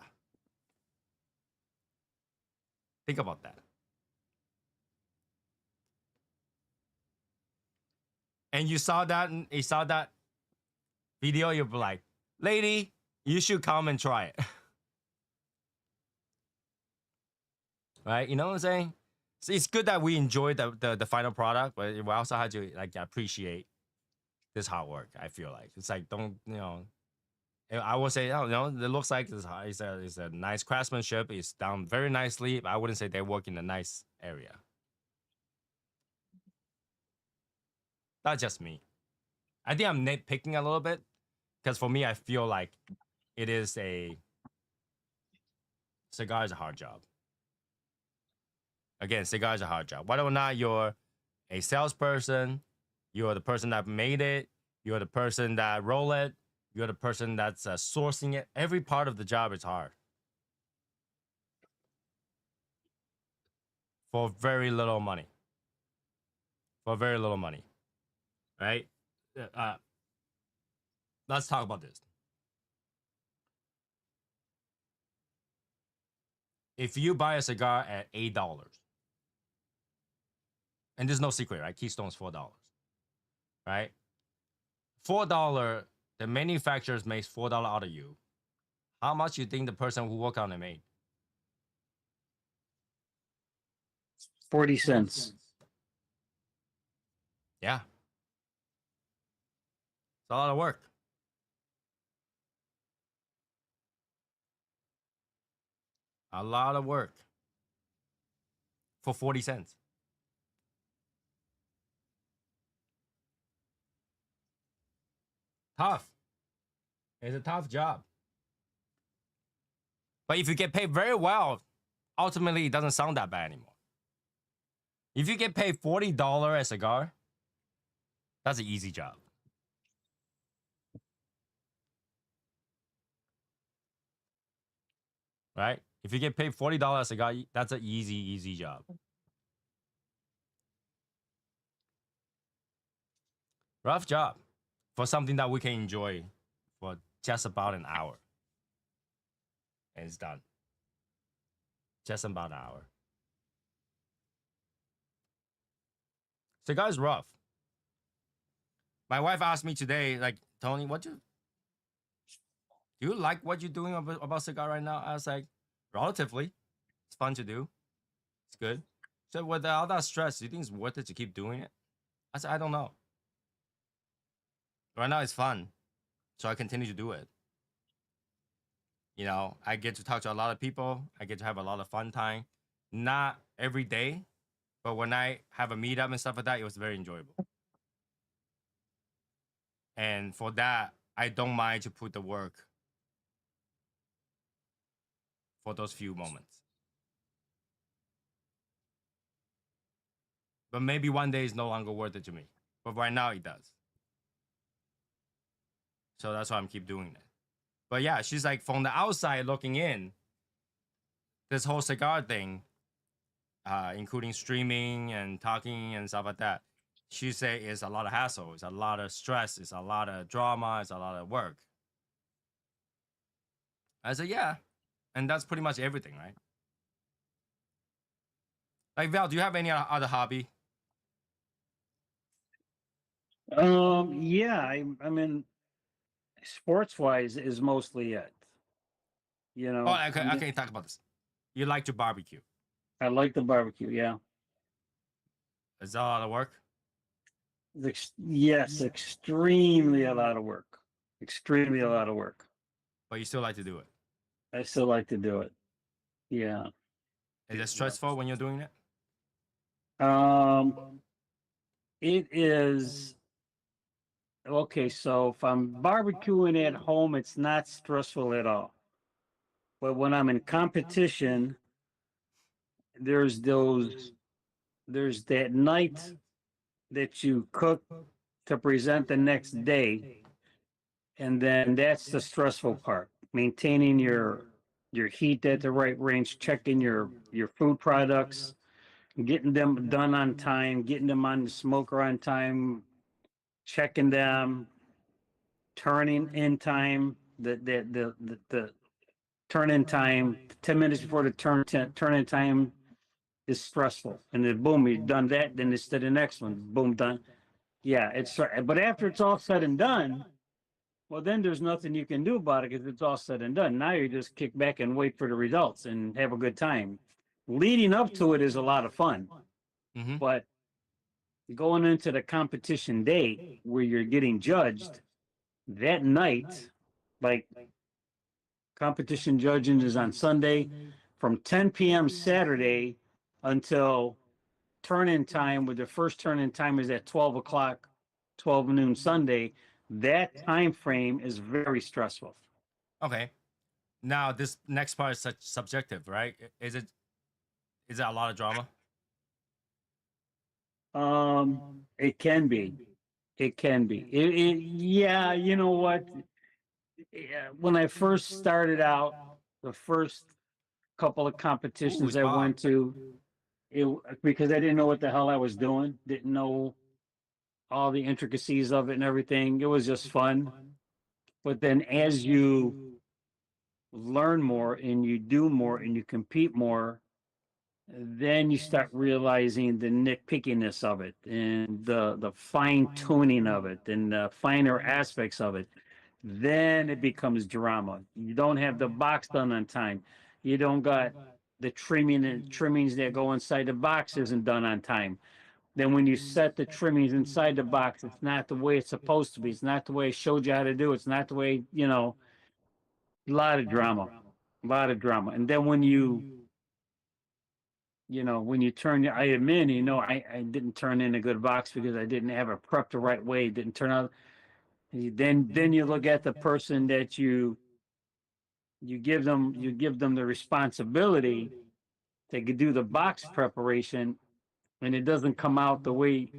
Think about that. And you saw that video, you'll be like, lady, you should come and try it. Right? You know what I'm saying? So it's good that we enjoy the final product, but we also have to like appreciate this hard work. I feel like it's like, don't, you know, I would say, oh, no, it looks like it's a nice craftsmanship. It's done very nicely, but I wouldn't say they work in a nice area. That's just me. I think I'm nitpicking a little bit, because for me, I feel like cigar is a hard job. Again, cigar is a hard job. Whether or not you're a salesperson, you're the person that made it, you're the person that roll it, you're the person that's sourcing it. Every part of the job is hard. for very little money. For very little money, right? Let's talk about this. If you buy a cigar at $8, and there's no secret, right? Keystone's $4, right? $4, the manufacturers makes $4 out of you. How much you think the person who worked on it made? 40 cents. Yeah. It's a lot of work. A lot of work for 40 cents. Tough. It's a tough job. But if you get paid very well, ultimately it doesn't sound that bad anymore. If you get paid $40 a cigar, that's an easy job. Right? If you get paid $40 a cigar, that's an easy job. Rough job for something that we can enjoy for just about an hour. And it's done. Just about an hour. Cigar's rough. My wife asked me today, like, Tony, do you like what you're doing about cigar right now? I was like, relatively. It's fun to do. It's good. So with all that stress, do you think it's worth it to keep doing it? I said, I don't know. Right now it's fun. So I continue to do it. You know, I get to talk to a lot of people. I get to have a lot of fun time. Not every day, but when I have a meetup and stuff like that, it was very enjoyable. And for that, I don't mind to put the work for those few moments. But maybe one day is no longer worth it to me. But right now it does. So that's why I'm keep doing it. But yeah, she's like, from the outside looking in, this whole cigar thing, including streaming and talking and stuff like that, she say it's a lot of hassle, it's a lot of stress, it's a lot of drama, it's a lot of work. I said, yeah. And that's pretty much everything, right? Like, Val, do you have any other hobby? Yeah, I mean, sports wise is mostly it. You know, Oh, okay, talk about this. You like to barbecue. I like the barbecue. Yeah. Is that a lot of work? Yes, extremely a lot of work. Extremely a lot of work. But you still like to do it. I still like to do it. Yeah. Is it stressful when you're doing it? It is okay. So if I'm barbecuing at home, it's not stressful at all. But when I'm in competition, there's that night that you cook to present the next day, and then that's the stressful part. Maintaining your heat at the right range, checking your food products, getting them done on time, getting them on the smoker on time, checking them, turning in time, the turn in time, 10 minutes before the turn in time is stressful. And then boom, you've done that, then it's to the next one. Boom, done. Yeah, but after it's all said and done, well, then there's nothing you can do about it because it's all said and done. Now you just kick back and wait for the results and have a good time. Leading up to it is a lot of fun. Mm-hmm. But going into the competition day where you're getting judged that night, like competition judging is on Sunday from 10 p.m. Saturday until turn-in time, where the first turn-in time is at 12 o'clock, 12 noon Sunday. That time frame is very stressful. Okay. Now this next part is such subjective, right? Is it a lot of drama? It can be. It can be. Yeah, you know what? Yeah, when I first started out, the first couple of competitions I went to, it because I didn't know what the hell I was doing, didn't know all the intricacies of it and everything. It was just fun. But then as you learn more and you do more and you compete more, then you start realizing the nitpickiness of it and the fine tuning of it and the finer aspects of it. Then it becomes drama. You don't have the box done on time. You don't got the trimming and trimmings that go inside the box isn't done on time. Then when you set the trimmings inside the box, it's not the way it's supposed to be. It's not the way I showed you how to do. It's not the way, a lot of drama, a lot of drama. And then when you turn your item in, I didn't turn in a good box because I didn't have it prepped the right way. It didn't turn out. Then you look at the person that you give them the responsibility to do the box preparation, and it doesn't come out the way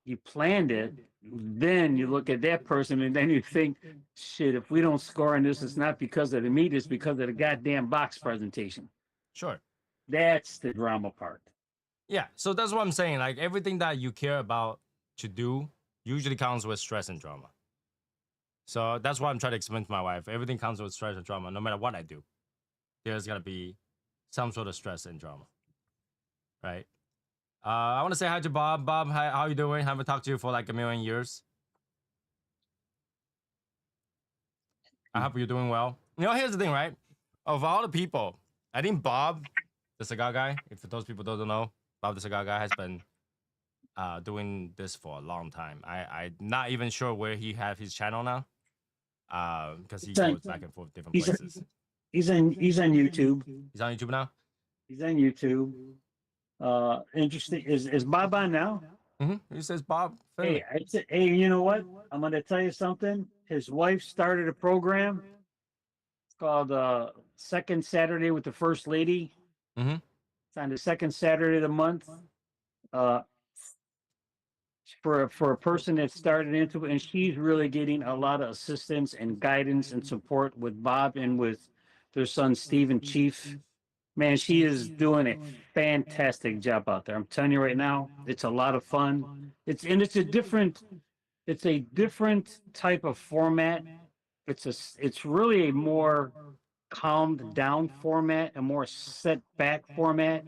you planned it. Then you look at that person and then you think, shit, if we don't score on this, it's not because of the meat, it's because of the goddamn box presentation. Sure. That's the drama part. Yeah. So that's what I'm saying. Like everything that you care about to do usually comes with stress and drama. So that's what I'm trying to explain to my wife. Everything comes with stress and drama. No matter what I do, there's gonna be some sort of stress and drama, right? I want to say hi to Bob. Bob, hi, how you doing? Haven't talked to you for like a million years. I hope you're doing well. Here's the thing, right? Of all the people, I think Bob, the cigar guy, if those people don't know, Bob the cigar guy has been doing this for a long time. I'm not even sure where he have his channel now, because he goes back and forth different places. He's on YouTube. He's on YouTube now. He's on YouTube. Interesting. Is Bob on now? He says Bob. Finley. Hey, you know what? I'm going to tell you something. His wife started a program. It's called Second Saturday with the First Lady. It's on the second Saturday of the month. For a person that started into it, and she's really getting a lot of assistance and guidance and support with Bob and with their son Stephen Chief. Man, she is doing a fantastic job out there. I'm telling you right now, it's a lot of fun. It's a different type of format. It's really a more calmed down format, a more set back format,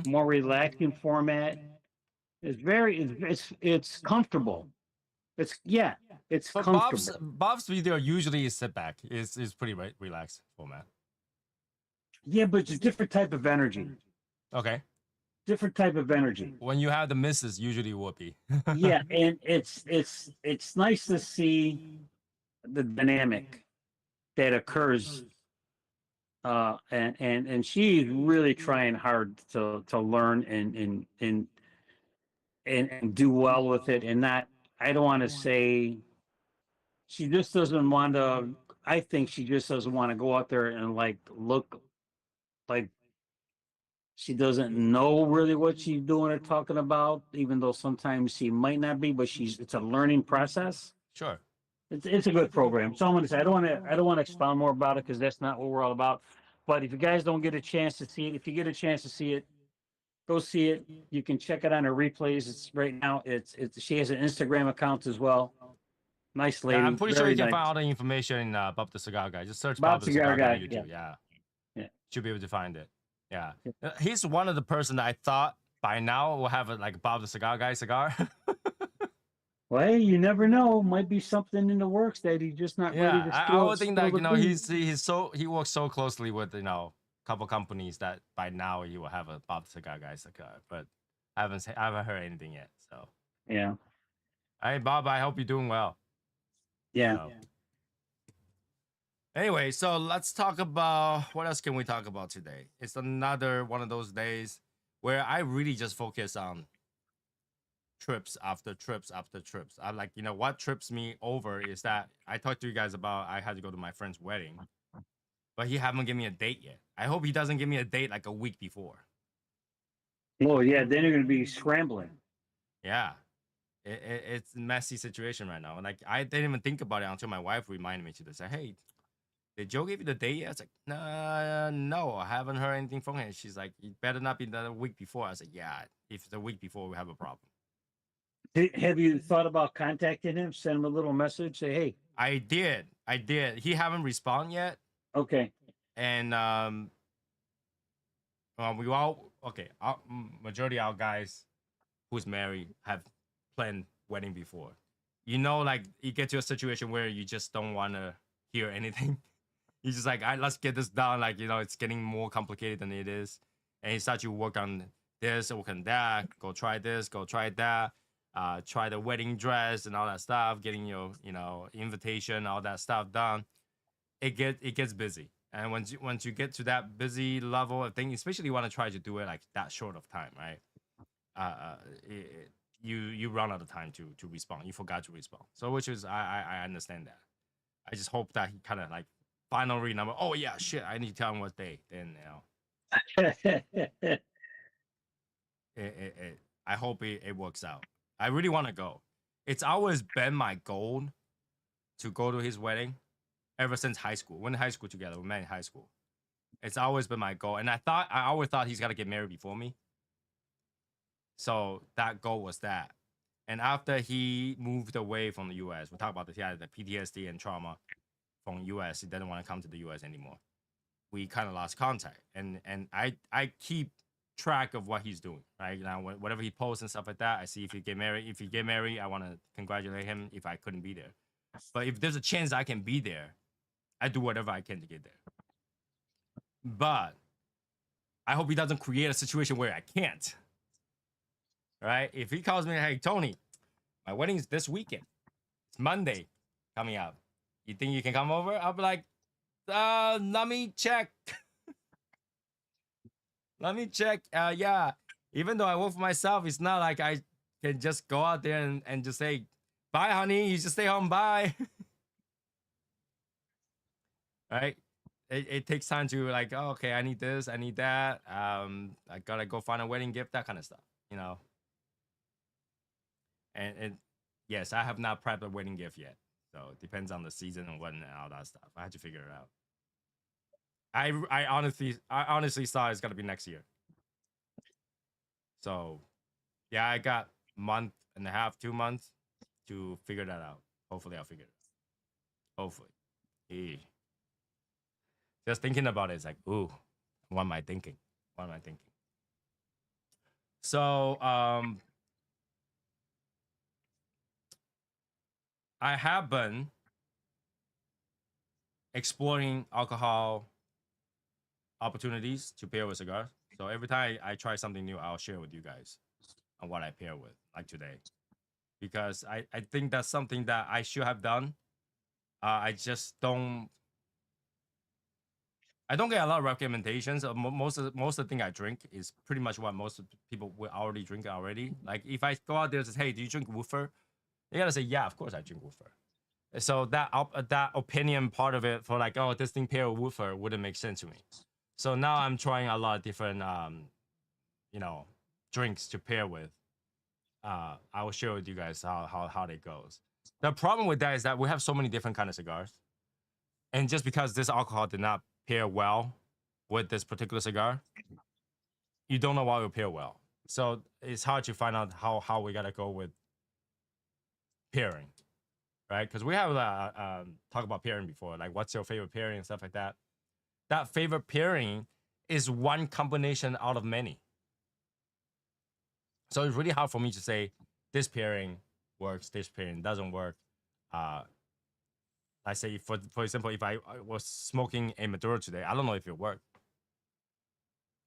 more relaxing format. It's comfortable. It's but comfortable. Bob's video usually is sit back. Is pretty relaxed format. Yeah, but it's a different type of energy. Okay. Different type of energy. When you have the misses, usually would be. Yeah, and it's nice to see the dynamic that occurs. And she's really trying hard to learn and do well with it, and not. I don't want to say she just doesn't want to. I think she just doesn't want to go out there and look like she doesn't know really what she's doing or talking about, even though sometimes she might not be, but it's a learning process. Sure. It's a good program. So I'm going to say I don't want to expound more about it because that's not what we're all about. But if you guys don't get a chance to see it, if you get a chance to see it, go see it. You can check it on her replays. It's right now. She has an Instagram account as well. Nice lady. Yeah, I'm pretty sure you can nice. find all the information in Bob the Cigar Guy. Just search Bob Bob the Cigar Guy on Guy, YouTube. Yeah. Yeah. Should be able to find it. Yeah. He's one of the person that I thought by now will have like Bob the Cigar Guy cigar. Well, hey, you never know. Might be something in the works that he's just not ready to I spill. would think that he works so closely with a couple companies that by now he will have a Bob the Cigar Guy cigar, but I haven't heard anything yet. So yeah. Hey Bob, I hope you're doing well. Yeah. So. Anyway, so let's talk about what else can we talk about today? It's another one of those days where I really just focus on trips after trips after trips. I like, what trips me over is that I talked to you guys about I had to go to my friend's wedding, but he haven't given me a date yet. I hope he doesn't give me a date like a week before. Well, yeah, then you're going to be scrambling. Yeah. It's a messy situation right now. And like, I didn't even think about it until my wife reminded me to say, hey, did Joe give you the date yet? I was like, nah, no, I haven't heard anything from him. She's like, it better not be the week before. I was like, yeah, if it's the week before, we have a problem. Have you thought about contacting him? Send him a little message. Say, hey, I did. He haven't responded yet, okay. and we all okay. Majority of our guys who's married have planned wedding before. You know, like you get to a situation where you just don't want to hear anything. You're just like, all right, let's get this done. Like, you know, it's getting more complicated than it is. And you start to work on this, work on that, go try this, go try that, try the wedding dress and all that stuff, getting your, you know, invitation, all that stuff done. It gets busy. And once you get to that busy level of thing, especially you want to try to do it like that short of time, right? You run out of time to respond. You forgot to respond. So which is I understand that. I just hope that he kind of like finally remember. Oh yeah, shit! I need to tell him what day. Then I hope it works out. I really want to go. It's always been my goal to go to his wedding ever since high school. We went to high school together. We met in high school. It's always been my goal, and I always thought he's got to get married before me. So that goal was that. And after he moved away from the U.S., we talked about this. He had the PTSD and trauma from U.S. He didn't want to come to the U.S. anymore. We kind of lost contact, and I keep track of what he's doing. Right now, whatever he posts and stuff like that, I see if he get married. If he get married, I want to congratulate him. If I couldn't be there, but if there's a chance I can be there, I do whatever I can to get there. But I hope he doesn't create a situation where I can't. Right? If he calls me, hey Tony, my wedding's this weekend. It's Monday coming up. You think you can come over? I'll be like, let me check. Let me check. Yeah. Even though I work for myself, it's not like I can just go out there and just say, bye, honey. You just stay home. Bye. Right? It takes time to like, oh, okay, I need this, I need that. I gotta go find a wedding gift, that kind of stuff, you know. And yes, I have not prepped a wedding gift yet. So it depends on the season and what and all that stuff. I had to figure it out. I honestly thought it's gonna be next year. So yeah, I got month and a half, 2 months to figure that out. Hopefully I'll figure it out. Hopefully. Just thinking about it is like, ooh, what am I thinking? What am I thinking? So I have been exploring alcohol opportunities to pair with cigars. So every time I try something new, I'll share with you guys on what I pair with, like today. Because I think that's something that I should have done. I just don't. I don't get a lot of recommendations. Most of the thing I drink is pretty much what most of people will already drink already. Like if I go out there and say, hey, do you drink woofer? You gotta say, yeah, of course I drink woofer. So that opinion part of it for like, oh, this thing pair with woofer wouldn't make sense to me. So now I'm trying a lot of different, you know, drinks to pair with. I will share with you guys how it goes. The problem with that is that we have so many different kind of cigars, and just because this alcohol did not pair well with this particular cigar, you don't know what will pair well. So it's hard to find out how we gotta go with pairing, right? Because we have talked about pairing before, like what's your favorite pairing and stuff like that. That favorite pairing is one combination out of many. So it's really hard for me to say this pairing works, this pairing doesn't work. I say, for example, if I was smoking a Maduro today, I don't know if it worked.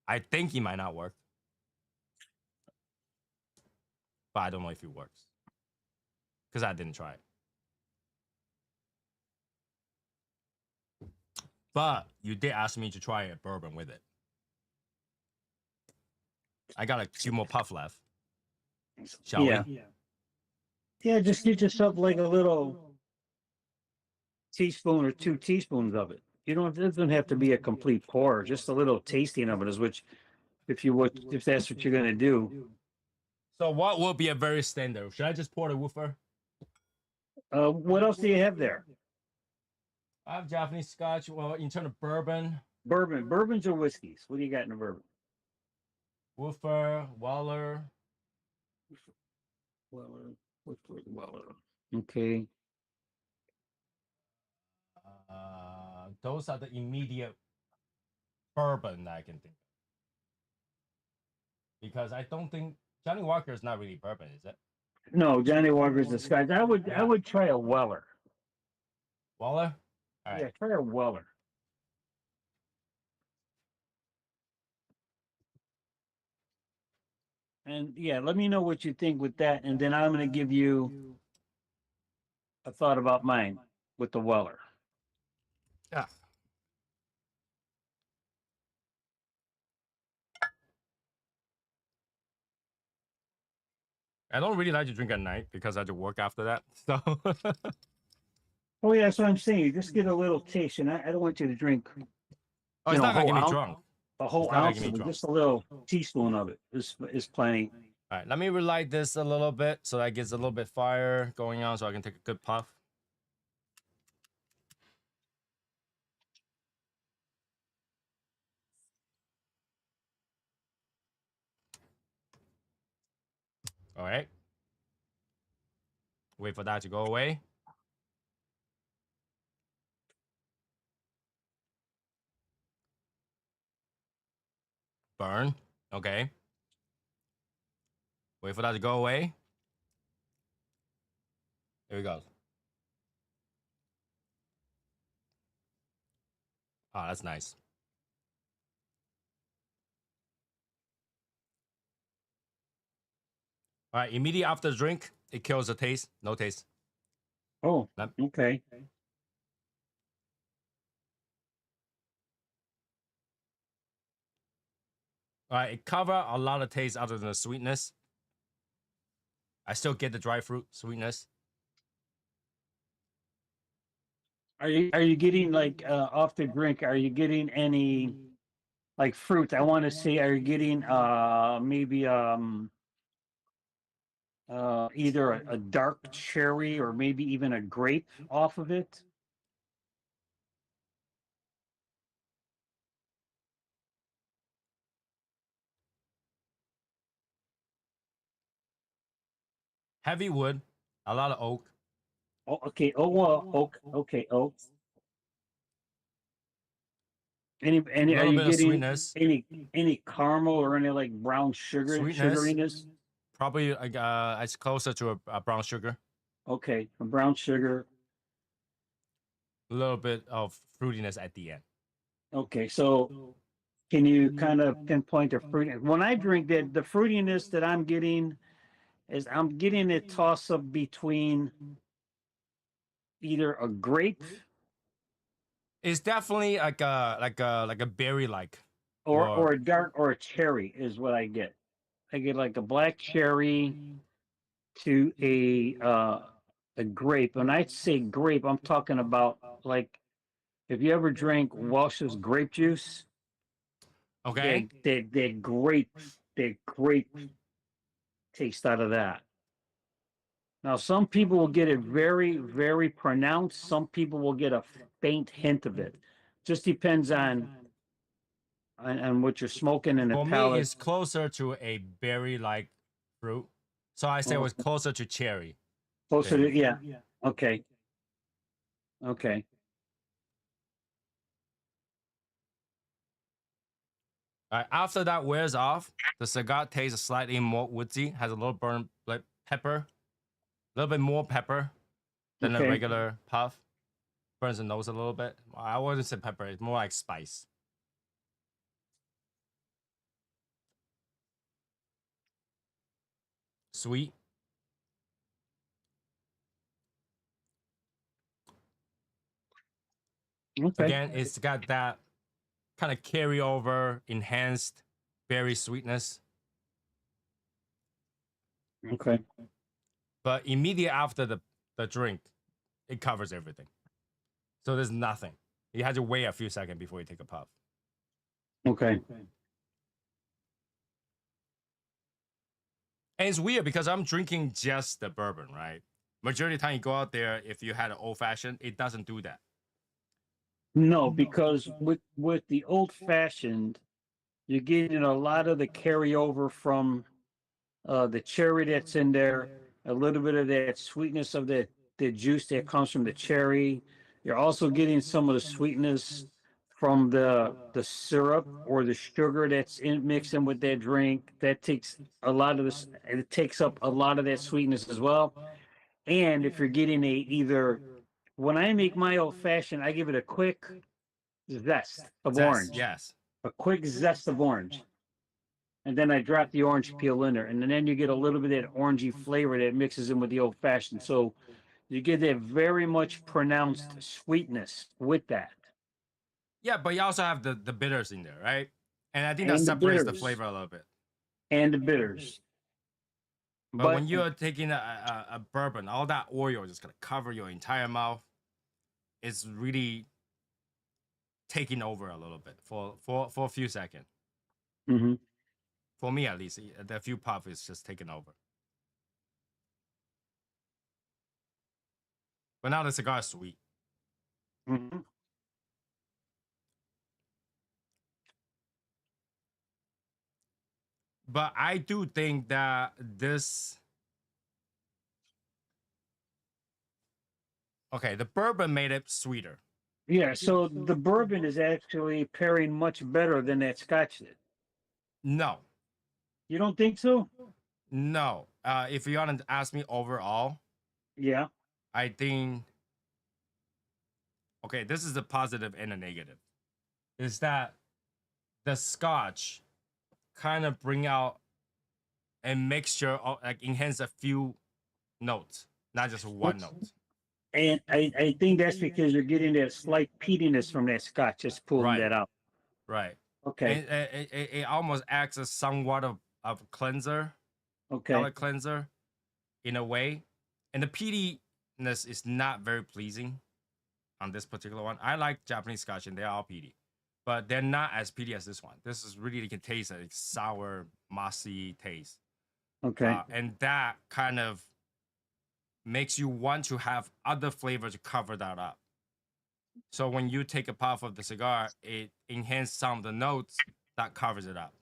I think it might not work, but I don't know if it works because I didn't try it. But you did ask me to try a bourbon with it. I got a few more puff left. Shall we? Yeah, just get yourself like a little teaspoon or 2 teaspoons of it. You don't. It doesn't have to be a complete pour. Just a little tasting of it is which, if that's what you're gonna do. So what will be a very standard? Should I just pour the woofer? What else do you have there? I have Japanese scotch. Well, in terms of bourbon, Bourbons or whiskeys? What do you got in the bourbon? Wolfer, Waller. Weller. Weller. Okay. Those are the immediate bourbon that I can think of. Because I don't think Johnny Walker is not really bourbon, is it? No, Johnny Walker's the Scotch. I Yeah. would try a Weller. Waller? All right. Yeah, try a Weller. And yeah, let me know what you think with that, and then I'm going to give you a thought about mine with the Weller. Yeah. I don't really like to drink at night because I have to work after that. So Oh yeah, that's what I'm saying. You just get a little taste, and I don't want you to drink oh, it's know, not gonna whole get me ounce- drunk. a whole It's not gonna ounce get me of it. drunk. Just a little teaspoon of it is plenty. All right, let me relight this a little bit so that gets a little bit fire going on so I can take a good puff. All right. Wait for that to go away. Burn. Okay. Wait for that to go away. Here we go. Oh, that's nice. All right, immediately after the drink, it kills the taste. No taste. Oh, Let- okay. All right, it cover a lot of taste other than the sweetness. I still get the dry fruit sweetness. Are you getting like off the drink? Are you getting any like fruit? I want to say, are you getting maybe either a dark cherry or maybe even a grape off of it? Heavy wood, a lot of oak. Oh, okay. Oh, well, oak. Okay, oak. Any A are little you bit of getting sweetness. any caramel or any like brown Sweetness. sugariness? Probably it's closer to a brown sugar. Okay, a brown sugar. A little bit of fruitiness at the end. Okay, so can you kind of pinpoint the fruit? When I drink that, the fruitiness that I'm getting is I'm getting a toss up between either a grape It's definitely like a berry like. or a dark or a cherry is what I get. I get like a black cherry to a grape. When I say grape, I'm talking about like if you ever drank Welch's grape juice, Okay. they grape taste out of that. Now, some people will get it very, very pronounced. Some people will get a faint hint of it. Just depends on what you're smoking and the For me, palate. it's closer to a berry like fruit. So I say it was closer to cherry. Closer to yeah. Okay. Okay. All right, after that wears off, the cigar tastes slightly more woodsy, has a little burn like pepper, a little bit more pepper than a Okay. regular puff. Burns the nose a little bit. I wouldn't say pepper, it's more like spice. Sweet. Okay. Again, it's got that kind of carryover, enhanced berry sweetness. Okay. But immediate after the drink, it covers everything. So there's nothing. You had to wait a few seconds before you take a puff. Okay. And it's weird because I'm drinking just the bourbon, right? Majority of the time you go out there, if you had an old fashioned, it doesn't do that. No, because with the old fashioned, you're getting a lot of the carryover from the cherry that's in there, a little bit of that sweetness of the juice that comes from the cherry. You're also getting some of the sweetness from the syrup or the sugar that's in mixing with that drink. That takes a lot of this. It takes up a lot of that sweetness as well. And if you're getting a either when I make my old fashioned, I give it a quick zest of Zest, orange, yes. a quick zest of orange, and then I drop the orange peel in there, and then you get a little bit of that orangey flavor that mixes in with the old fashioned. So you get that very much pronounced sweetness with that, Yeah, but you also have the bitters in there, right? And I think that and the separates the bitters, flavor a little bit. and the bitters. But But when you're taking a bourbon, all that oil is just gonna cover your entire mouth. It's really taking over a little bit for a few seconds. mhm, For me at least, the few puff is just taking over. But now the cigar is sweet. mhm. But I do think that this okay, the bourbon made it sweeter. Yeah. So the bourbon is actually pairing much better than that Scotch did. No, You don't think so? no. If you want to ask me overall, Yeah. I think okay, this is a positive and a negative. Is that the Scotch kind of bring out a mixture of like enhance a few notes, not just one note. And I think that's because you're getting that slight peatiness from that Scotch, just pulling Right, that out. right. Okay. And it almost acts as somewhat of cleanser, Okay. palate cleanser in a way. And the peatiness is not very pleasing on this particular one. I like Japanese Scotch and they're all peaty, but they're not as peaty as this one. This is really, you can taste a sour, mossy taste. Okay. And that kind of makes you want to have other flavors to cover that up. So when you take a puff of the cigar, it enhances some of the notes that covers it up.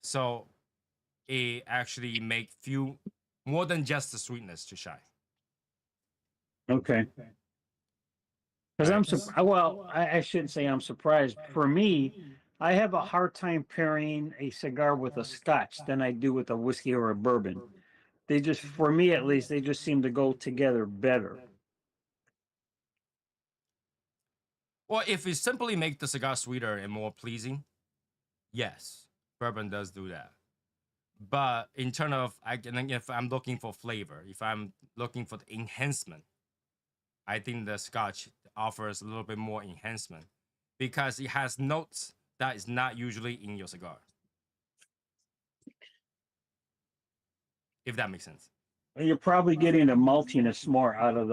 So it actually make few more than just the sweetness to shine. Okay. Because Right? well, I shouldn't say I'm surprised. For me, I have a hard time pairing a cigar with a Scotch than I do with a whiskey or a bourbon. They just, for me at least, they just seem to go together better. Well, if you simply make the cigar sweeter and more pleasing, yes, bourbon does do that. But in terms of, if I'm looking for flavor, if I'm looking for the enhancement, I think the Scotch offers a little bit more enhancement because it has notes that is not usually in your cigar. If that makes sense, You're probably getting the maltiness more out of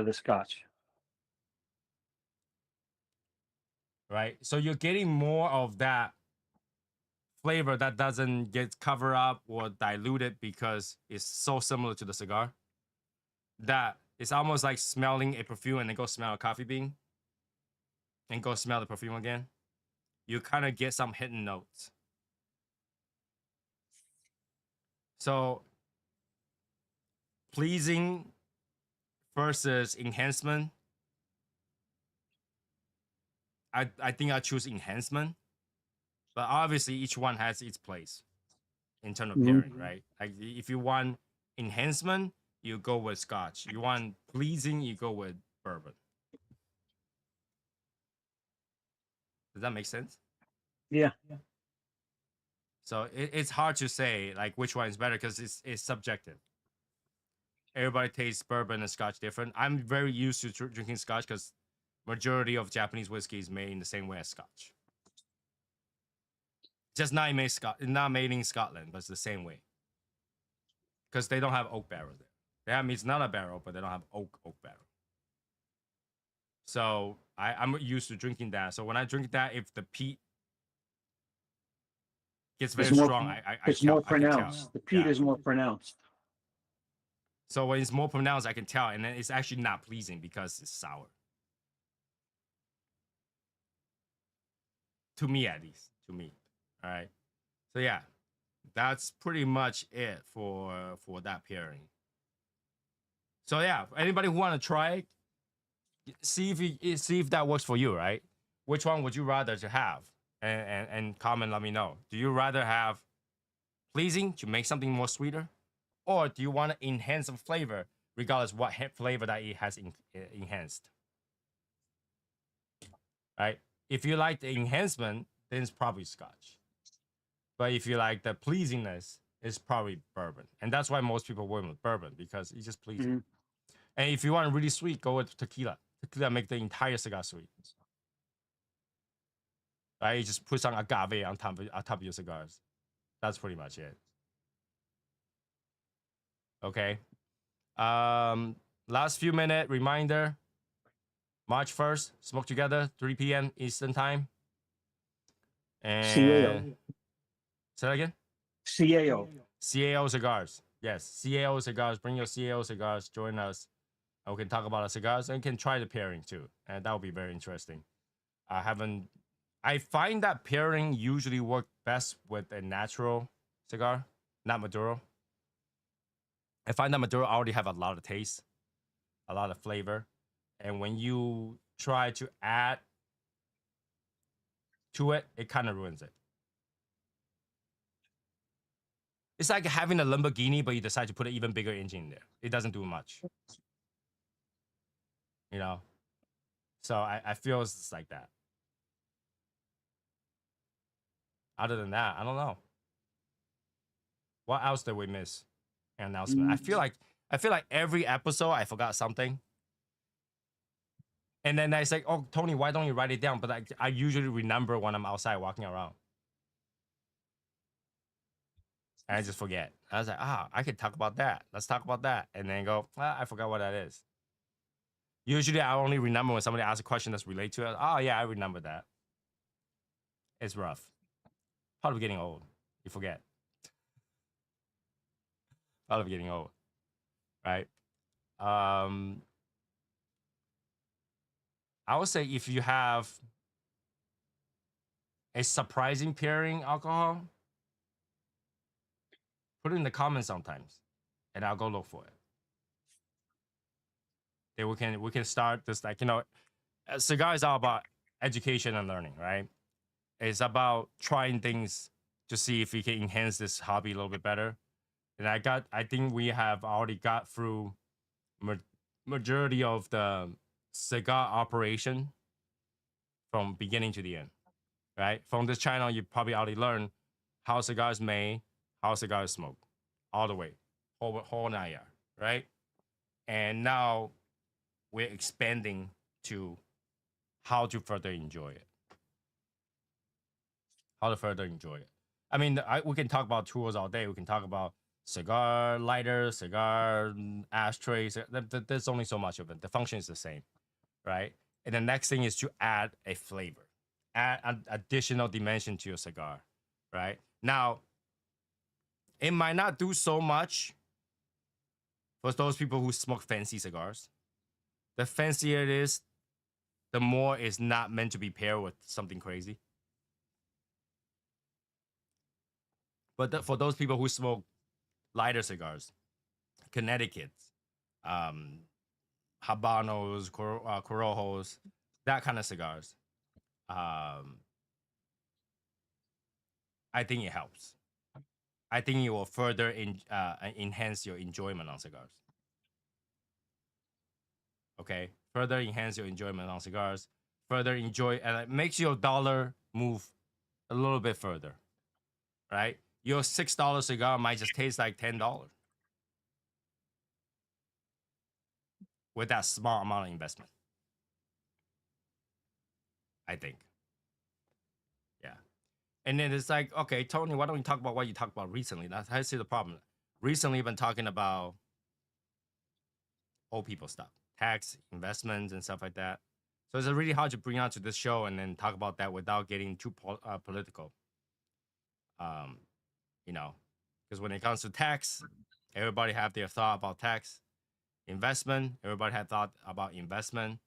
the Scotch. right? So you're getting more of that flavor that doesn't get covered up or diluted because it's so similar to the cigar that it's almost like smelling a perfume and then go smell a coffee bean and go smell the perfume again. You kind of get some hidden notes. So pleasing versus enhancement. I think I choose enhancement, but obviously each one has its place in terms of Mhm. pairing, right? Like if you want enhancement, you go with Scotch. You want pleasing, you go with bourbon. Does that make sense? Yeah. So it's hard to say like which one is better because it's subjective. Everybody tastes bourbon and Scotch different. I'm very used to drinking Scotch because majority of Japanese whiskey is made in the same way as Scotch. Just not made in Scotland, but it's the same way because they don't have oak barrel there. That means not a barrel, but they don't have oak barrel. So I'm used to drinking that. So when I drink that, if the peat gets It's very more strong, it's more I can tell. pronounced. The peat Yeah. is more pronounced. So when it's more pronounced, I can tell, and then it's actually not pleasing because it's sour. To me, at least. To me. All right. So yeah, that's pretty much it for that pairing. So yeah, anybody who want to try it, see if that works for you, right? Which one would you rather to have? And comment, let me know. Do you rather have pleasing to make something more sweeter, or do you want to enhance the flavor regardless what flavor that it has enhanced? Right? If you like the enhancement, then it's probably Scotch. But if you like the pleasingness, it's probably bourbon, and that's why most people went with bourbon because it's just pleasing. Mm-hmm. And if you want really sweet, go with tequila. Tequila make the entire cigar sweet. Right? You just put some agave on top of your cigars. That's pretty much it. Okay. Last few minute reminder. March 1st, smoke together, 3 p.m. Eastern time. CAO. And say that again. CAO. CAO cigars. Yes, CAO cigars. Bring your CAO cigars. Join us. And we can talk about the cigars and can try the pairing too. And that will be very interesting. I find that pairing usually work best with a natural cigar, not Maduro. I find that Maduro already have a lot of taste, a lot of flavor. And when you try to add to it, it kind of ruins it. It's like having a Lamborghini, but you decide to put an even bigger engine in there. It doesn't do much. You know? So I feel it's like that. Other than that, I don't know. What else did we miss? An announcement. I feel like every episode I forgot something. And then I say, oh, Tony, why don't you write it down? But I usually remember when I'm outside walking around. And I just forget. I was like, I could talk about that. Let's talk about that. And then go, I forgot what that is. Usually I only remember when somebody asks a question that's related to it. Oh, yeah, I remember that. It's rough. Part of getting old. You forget. Part of getting old. Right? I would say if you have a surprising pairing alcohol, put it in the comments sometimes, and I'll go look for it. Then we can start this, like, a cigar is all about education and learning, right? It's about trying things to see if we can enhance this hobby a little bit better. And I think we have already got through majority of the cigar operation from beginning to the end, right? From this channel, you probably already learned how cigars made, how cigars smoked, all the way, whole 9 yards, right? And now we're expanding to how to further enjoy it. How to further enjoy it. I mean, we can talk about tools all day. We can talk about cigar lighters, cigar ashtrays. There's only so much of it. The function is the same, right? And the next thing is to add a flavor, add an additional dimension to your cigar, right? Now, it might not do so much for those people who smoke fancy cigars. The fancier it is, the more it's not meant to be paired with something crazy. But for those people who smoke lighter cigars, Connecticut's, Habanos, Corojos, that kind of cigars, I think it helps. I think it will further enhance your enjoyment on cigars. Okay, further enhance your enjoyment on cigars. Further enjoy, and it makes your dollar move a little bit further, right? Your $6 cigar might just taste like $10 with that small amount of investment. I think. Yeah. And then it's like, okay, Tony, why don't we talk about what you talked about recently? That's I see the problem. Recently, I've been talking about old people stuff, tax, investments, and stuff like that. So it's really hard to bring out to this show and then talk about that without getting too political. Because when it comes to tax, everybody have their thought about tax. Investment, everybody had thought about investment.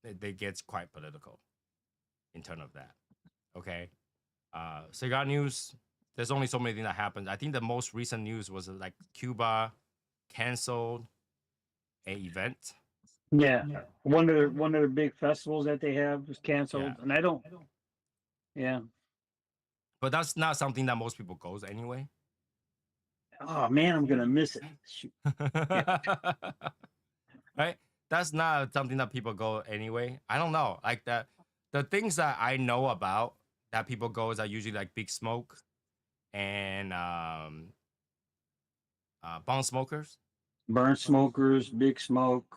It gets quite political. in terms of that. Okay. Cigar news. There's only so many things that happened. I think the most recent news was like Cuba canceled a event. Yeah, one of the big festivals that they have was canceled, Yeah. and I don't. Yeah. But that's not something that most people goes anyway. Oh man, I'm gonna miss it. Shoot. Right? That's not something that people go anyway. I don't know. Like that, the things that I know about that people goes are usually like Big Smoke and bong smokers. Burn smokers, big smoke.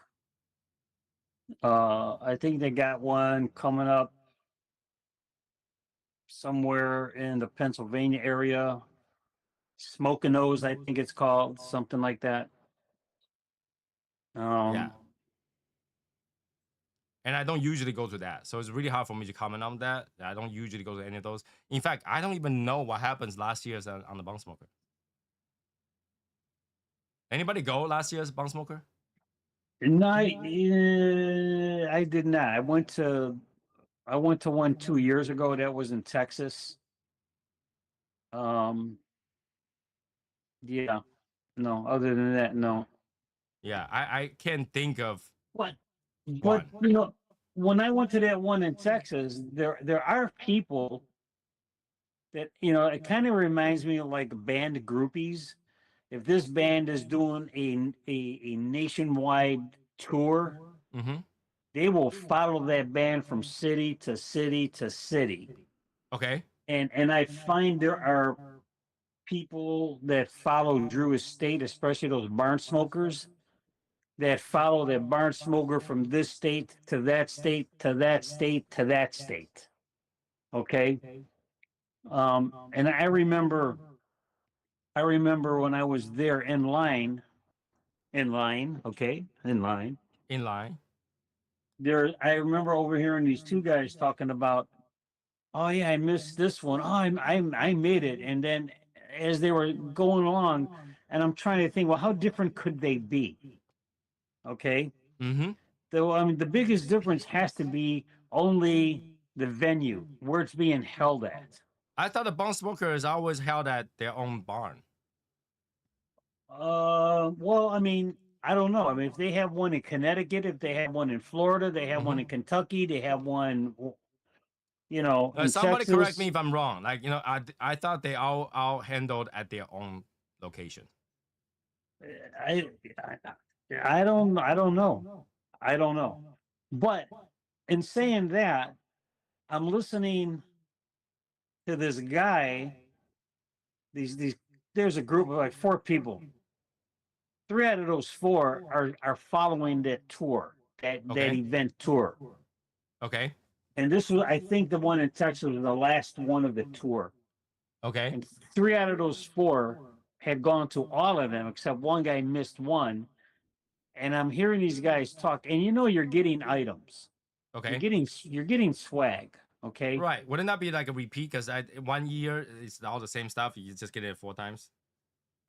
I think they got one coming up somewhere in the Pennsylvania area. Smoking Nose, I think it's called something like that. Yeah. Um, And I don't usually go to that. So it's really hard for me to comment on that. I don't usually go to any of those. In fact, I don't even know what happens last year's on the bong smoker. Anybody go last year's bong smoker? no, I did not. I went to one 2 years ago. That was in Texas. Um, yeah, no. Other than that, no. Yeah, I can't think of But one. when I went to that one in Texas, there are people that it kind of reminds me of like band groupies. If this band is doing a nationwide tour, Mm-hmm. they will follow that band from city to city to city. Okay. And I find there are people that follow Drew Estate, especially those barn smokers, that follow that barn smoker from this state to that state to that state to that state. Okay. And I remember when I was there in line, okay, in line. In line. I remember overhearing these two guys talking about, oh yeah, I missed this one. Oh, I made it. And then as they were going along, and I'm trying to think, well, how different could they be? Okay. Mm-hmm. Though I mean, the biggest difference has to be only the venue where it's being held at. I thought the bong smoker is always held at their own barn. Well, I mean, I don't know. I mean, if they have one in Connecticut, if they have one in Florida, they have one in Kentucky, they have one, in Somebody Texas. correct me if I'm wrong. Like, I thought they all handled at their own location. I, I don't know. I don't know. But in saying that, I'm listening to this guy. These there's a group of like 4 people. 3 out of those 4 are following that tour, that Okay. event tour. Okay. And this was, I think, the one in Texas was the last one of the tour. Okay. And 3 out of those 4 had gone to all of them, except one guy missed one. And I'm hearing these guys talk, and you're getting items. Okay. You're getting swag. Okay. Right. Wouldn't that be like a repeat? Because 1 year it's all the same stuff. You just get it 4 times.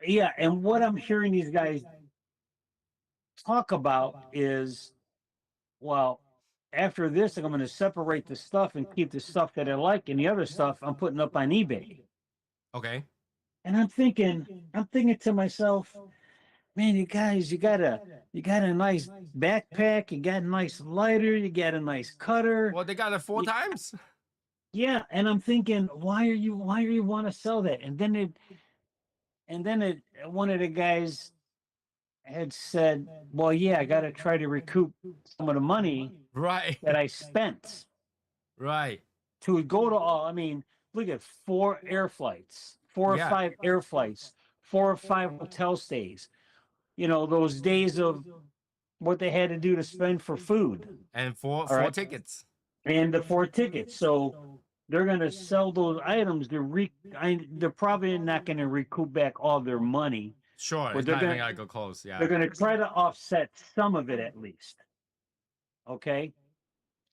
Yeah. And what I'm hearing these guys talk about is, well, after this, I'm going to separate the stuff and keep the stuff that I like, and the other stuff I'm putting up on eBay. Okay. And I'm thinking to myself, man, you guys, you got a nice backpack, you got a nice lighter, you got a nice cutter. Well, they got it 4 times. Yeah, and I'm thinking, why are you want to sell that? And then one of the guys had said, well, yeah, I got to try to recoup some of the money Right. that I spent Right. to go to all. I mean, look at 4 air flights, 4 Yeah. or 5 air flights, 4 or 5 hotel stays. Those days of what they had to do to spend for food And 4 right. tickets. and the 4 tickets. So they're going to sell those items. They're probably not going to recoup back all their money. Sure. But It's they're not even gonna- gonna go close. Yeah. They're going to try to offset some of it at least. Okay.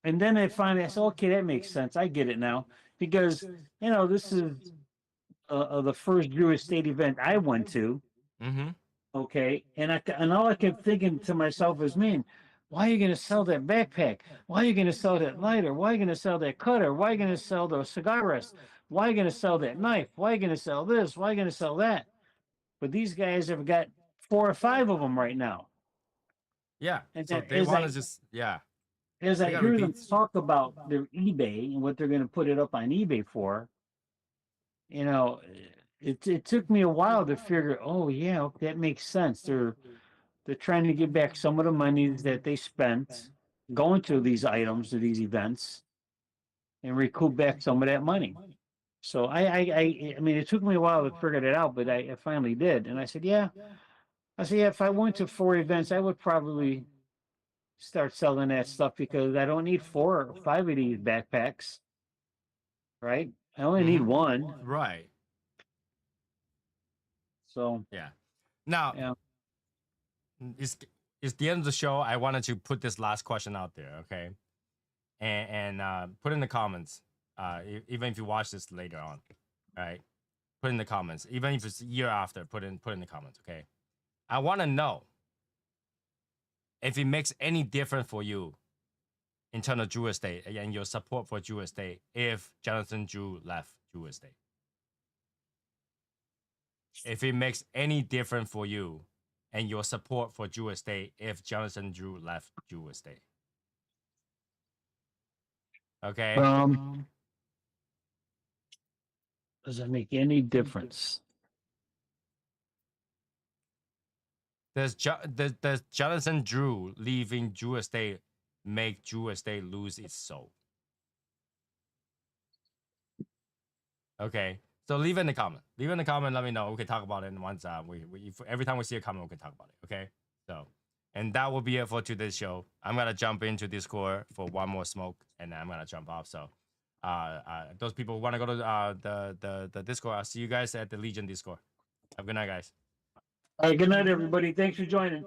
And then I said, okay, that makes sense. I get it now. Because, this is the first Jewish state event I went to. Mm-hmm. Okay. And all I kept thinking to myself is, man, Why are you going to sell that backpack? Why are you going to sell that lighter? Why are you going to sell that cutter? Why are you going to sell the cigar rest? Why are you going to sell that knife? Why are you going to sell this? Why are you going to sell that? But these guys have got 4 or 5 of them right now. Yeah. And So then they want to just as They I got hear them repeats. talk about their eBay and what they're going to put it up on eBay for, you know, it took me a while to figure. Oh yeah, that makes sense. They're trying to get back some of the money that they spent going to these items, to these events, and recoup back some of that money. So I mean, it took me a while to figure that out, but I finally did. And I said, yeah. I said, yeah, if I went to 4 events, I would probably start selling that stuff because I don't need 4 or 5 of these backpacks, right? I only need one. Right. So, Yeah. Now, yeah. it's the end of the show. I wanted to put this last question out there, okay? And put in the comments, even if you watch this later on, right? Put in the comments, even if it's a year after. Put in the comments, okay? I want to know if it makes any difference for you in terms of Drew Estate and your support for Drew Estate if Jonathan Drew left Drew Estate. If it makes any difference for you and your support for Drew Estate if Jonathan Drew left Drew Estate. Okay. Does it make any difference? Does Jonathan Drew leaving Drew Estate make Drew Estate lose its soul? Okay. So leave it in the comment. Leave it in the comment. Let me know. We can talk about it. And once every time we see a comment, we can talk about it. Okay. So, and that will be it for today's show. I'm gonna jump into Discord for one more smoke, and then I'm gonna jump off. So, those people who want to go to the Discord, I'll see you guys at the Legion Discord. Have a good night, guys. All right. Good night, everybody. Thanks for joining.